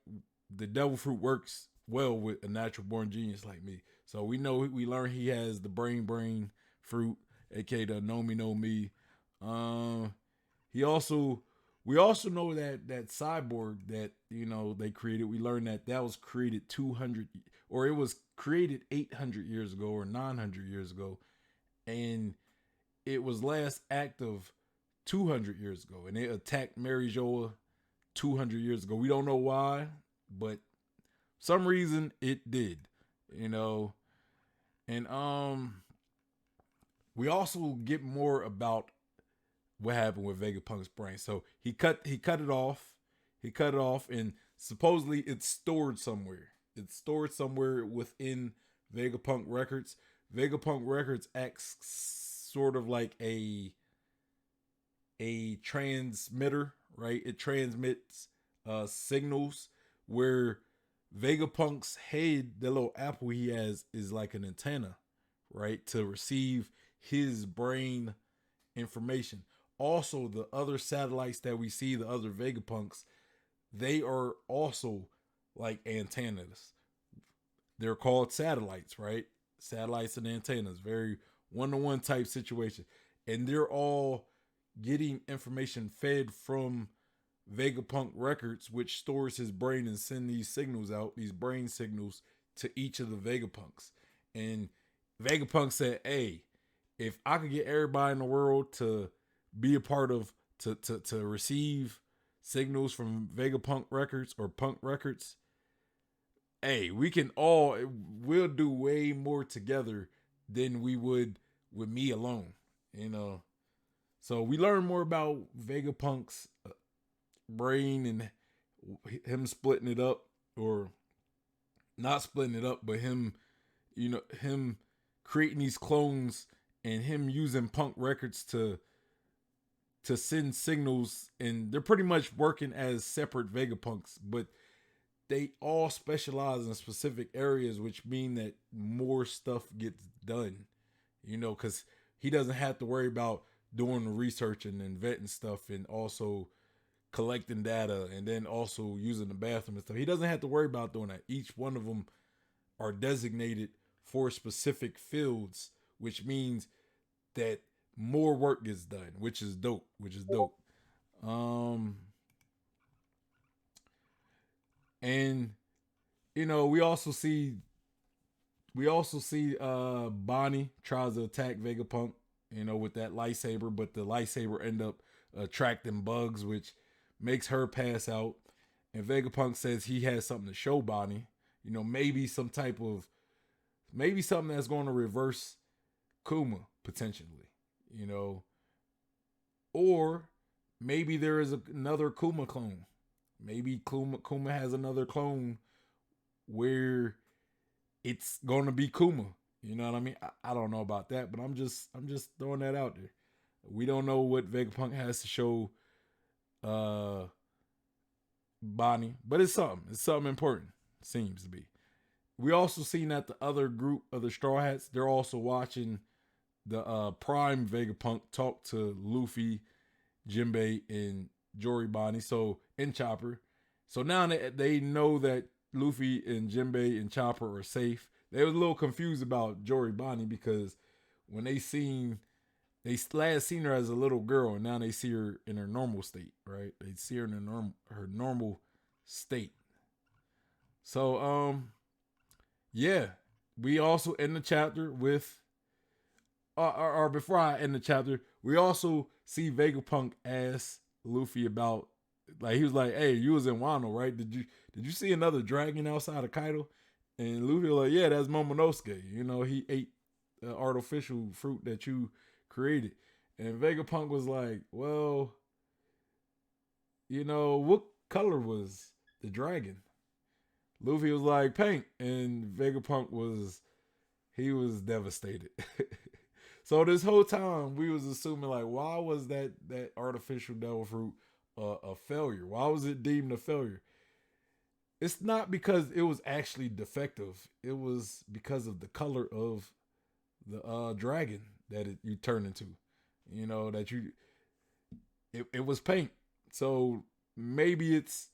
the devil fruit works well with a natural born genius like me. So we learn he has the brain fruit, aka the Know Me Know Me. He also we also know that cyborg that they created. We learned that was created 200 or it was created 800 years ago or 900 years ago, and it was last active 200 years ago, and it attacked Mary Joa 200 years ago. We don't know why, but some reason it did, you know. And we also get more about what happened with Vegapunk's brain. So he cut it off. He cut it off, and supposedly it's stored somewhere. It's stored somewhere within Vegapunk Records. Vegapunk Records acts sort of like a transmitter, right? It transmits signals where Vegapunk's head, the little apple he has, is like an antenna, right? To receive his brain information. Also, the other satellites that we see, the other Vegapunks, they are also like antennas. They're called satellites, right? Satellites and antennas. Very one-to-one type situation. And they're all getting information fed from Vegapunk Records, which stores his brain and send these signals out, these brain signals, to each of the Vegapunks. And Vegapunk said, hey, if I could get everybody in the world to be a part of, to receive signals from Vegapunk Records or Punk Records, hey, we'll do way more together than we would with me alone, So we learn more about Vegapunk's brain and him splitting it up, or not splitting it up, but him creating these clones and him using Punk Records to send signals, and they're pretty much working as separate Vegapunks, but they all specialize in specific areas, which mean that more stuff gets done, because he doesn't have to worry about doing the research and inventing stuff and also collecting data and then also using the bathroom and stuff. He doesn't have to worry about doing that. Each one of them are designated for specific fields, which means that more work gets done, which is dope. And we also see Bonnie tries to attack Vegapunk, with that lightsaber, but the lightsaber end up attracting bugs, which makes her pass out. And Vegapunk says he has something to show Bonnie, maybe something that's going to reverse Kuma potentially, or maybe there is another Kuma clone. Maybe Kuma has another clone where it's going to be Kuma. You know what I mean? I don't know about that, but I'm just throwing that out there. We don't know what Vegapunk has to show Bonnie, but it's something. It's something important. Seems to be. We also seen that the other group of the Straw Hats, they're also watching the Prime Vegapunk talk to Luffy, Jinbei, and Jory Bonnie. So, and Chopper. So now they know that Luffy and Jinbei and Chopper are safe. They was a little confused about Jory Bonnie because when they last seen her as a little girl, and now they see her in her normal state, right? They see her in her normal state. So, yeah, we also end the chapter with, or before I end the chapter, we also see Vegapunk ask Luffy about, like, he was like, "Hey, you was in Wano, right? Did you see another dragon outside of Kaido?" And Luffy was like, "Yeah, that's Momonosuke. He ate the artificial fruit that you created." And Vegapunk was like, "Well, what color was the dragon?" Luffy was like, "Pink," and Vegapunk was devastated. So this whole time we was assuming, like, why was that artificial devil fruit a failure? Why was it deemed a failure? It's not because it was actually defective. It was because of the color of the dragon that you turn into. It was pink. So maybe it's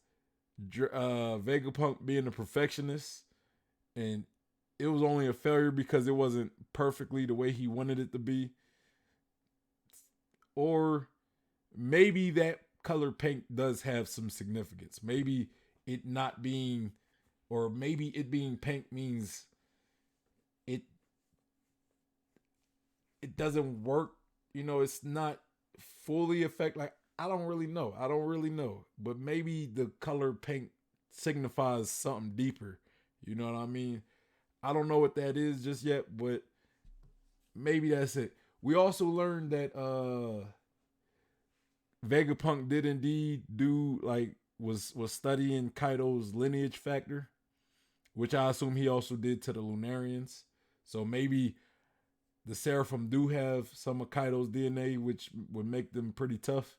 Vegapunk being a perfectionist, and it was only a failure because it wasn't perfectly the way he wanted it to be. or maybe that color pink does have some significance. Maybe it not being, or maybe it being pink means it it doesn't work. You know, it's not fully effect. Like, I don't really know. I don't really know. But maybe the color pink signifies something deeper. You know what I mean? I don't know what that is just yet, but maybe that's it. We also learned that Vegapunk did indeed do, like, was studying Kaido's lineage factor, which I assume he also did to the Lunarians. So maybe the Seraphim do have some of Kaido's DNA, which would make them pretty tough.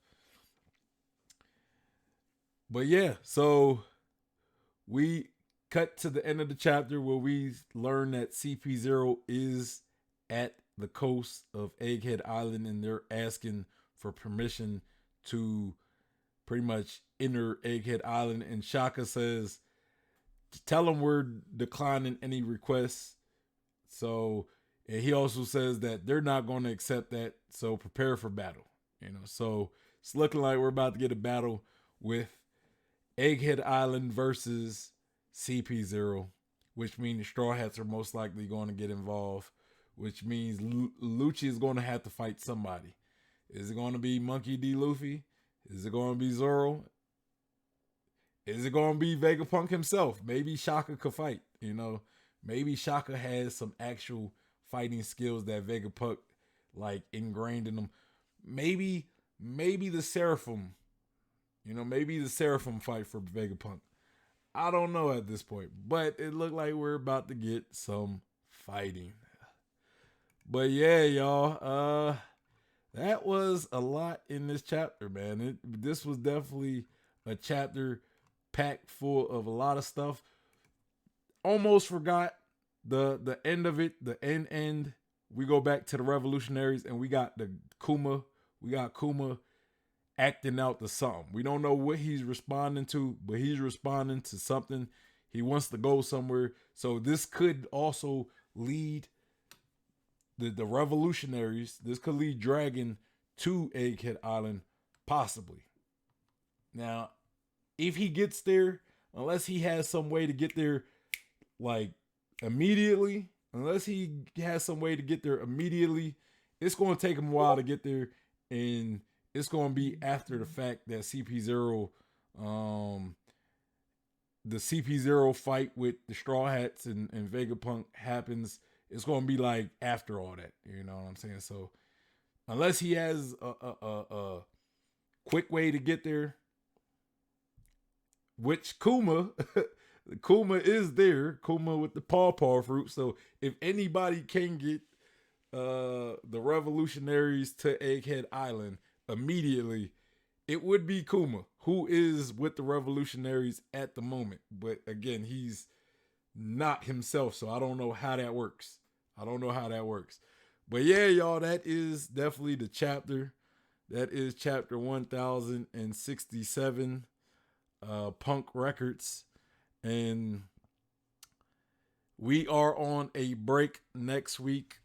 But yeah, so we cut to the end of the chapter where we learn that CP0 is at the coast of Egghead Island, and they're asking for permission to pretty much enter Egghead Island. And Shaka says, tell them we're declining any requests. So, and he also says that they're not going to accept that. So prepare for battle. You know, so it's looking like we're about to get a battle with Egghead Island versus CP0, which means the Straw Hats are most likely going to get involved, which means Lucci is going to have to fight somebody. Is it going to be Monkey D. Luffy? Is it going to be Zoro? Is it going to be Vegapunk himself? Maybe Shaka could fight, you know. Maybe Shaka has some actual fighting skills that Vegapunk, like, ingrained in him. Maybe the Seraphim, you know, maybe the Seraphim fight for Vegapunk. I don't know at this point, but it looked like we're about to get some fighting. But yeah, y'all, that was a lot in this chapter, man. This was definitely a chapter packed full of a lot of stuff. Almost forgot the end of it, the end. We go back to the revolutionaries, and we got Kuma acting out to something. We don't know what he's responding to, but he's responding to something. He wants to go somewhere. So this could also lead the revolutionaries. This could lead Dragon to Egghead Island, possibly. Now, if he gets there, unless he has some way to get there, like, immediately, it's going to take him a while to get there, and it's going to be after the fact that CP0, the CP0 fight with the Straw Hats and Vegapunk happens. It's going to be like after all that, you know what I'm saying? So unless he has a quick way to get there, which Kuma is there, Kuma with the paw fruit. So if anybody can get the revolutionaries to Egghead Island immediately, it would be Kuma, who is with the revolutionaries at the moment. But again, he's not himself, so I don't know how that works. But yeah, y'all, that is definitely the chapter. That is chapter 1067, Punk Records. And we are on a break next week,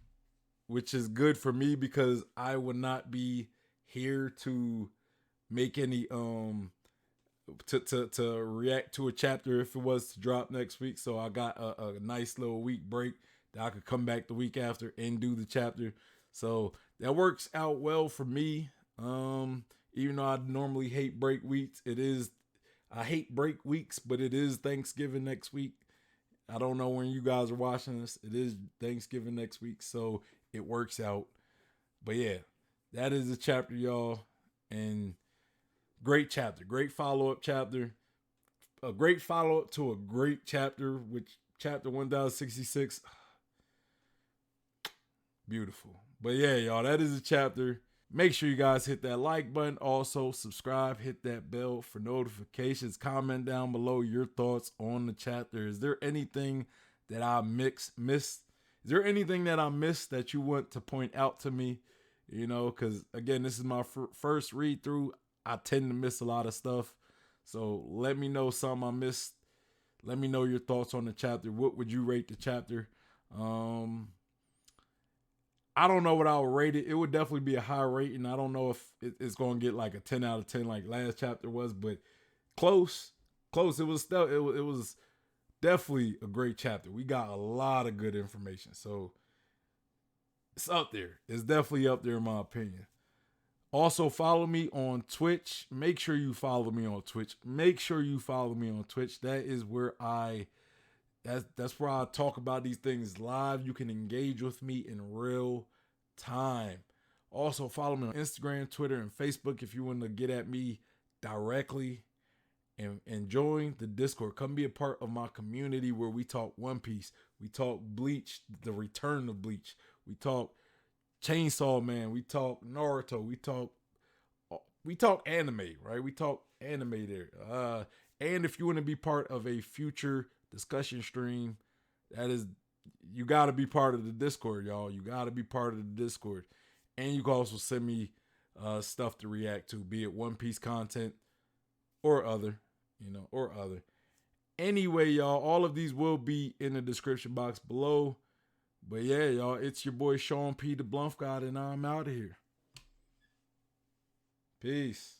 which is good for me because I will not be here to make any to react to a chapter if it was to drop next week. So I got a nice little week break that I could come back the week after and do the chapter. So that works out well for me. Even though I normally hate break weeks, I hate break weeks, but it is Thanksgiving next week. I don't know when you guys are watching this. It is Thanksgiving next week, so it works out. But yeah, that is the chapter, y'all. And great chapter. Great follow-up chapter. A great follow-up to a great chapter, which chapter 1066. Beautiful. But yeah, y'all, that is a chapter. Make sure you guys hit that like button. Also, subscribe, hit that bell for notifications. Comment down below your thoughts on the chapter. Is there anything that I missed? Is there anything that I missed that you want to point out to me? You know, because again, this is my first read through. I tend to miss a lot of stuff. So let me know something I missed. Let me know your thoughts on the chapter. What would you rate the chapter? I don't know what I would rate it. It would definitely be a high rating. I don't know if it's going to get like a 10 out of 10 like last chapter was, but close, close. It was still it was definitely a great chapter. We got a lot of good information, so it's up there. It's definitely up there in my opinion. Also, follow me on Twitch. Make sure you follow me on Twitch. Make sure you follow me on Twitch. That is where that's where I talk about these things live. You can engage with me in real time. Also, follow me on Instagram, Twitter, and Facebook if you want to get at me directly. And join the Discord. Come be a part of my community where we talk One Piece. We talk Bleach, the return of Bleach. We talk Chainsaw Man. We talk Naruto. We talk anime, right? We talk anime there. And if you want to be part of a future discussion stream, that is, you got to be part of the Discord, y'all. You got to be part of the Discord. And you can also send me stuff to react to, be it One Piece content or other, or other. Anyway, y'all, all of these will be in the description box below. But yeah, y'all, it's your boy Sean P. the Bluff God, and I'm out of here. Peace.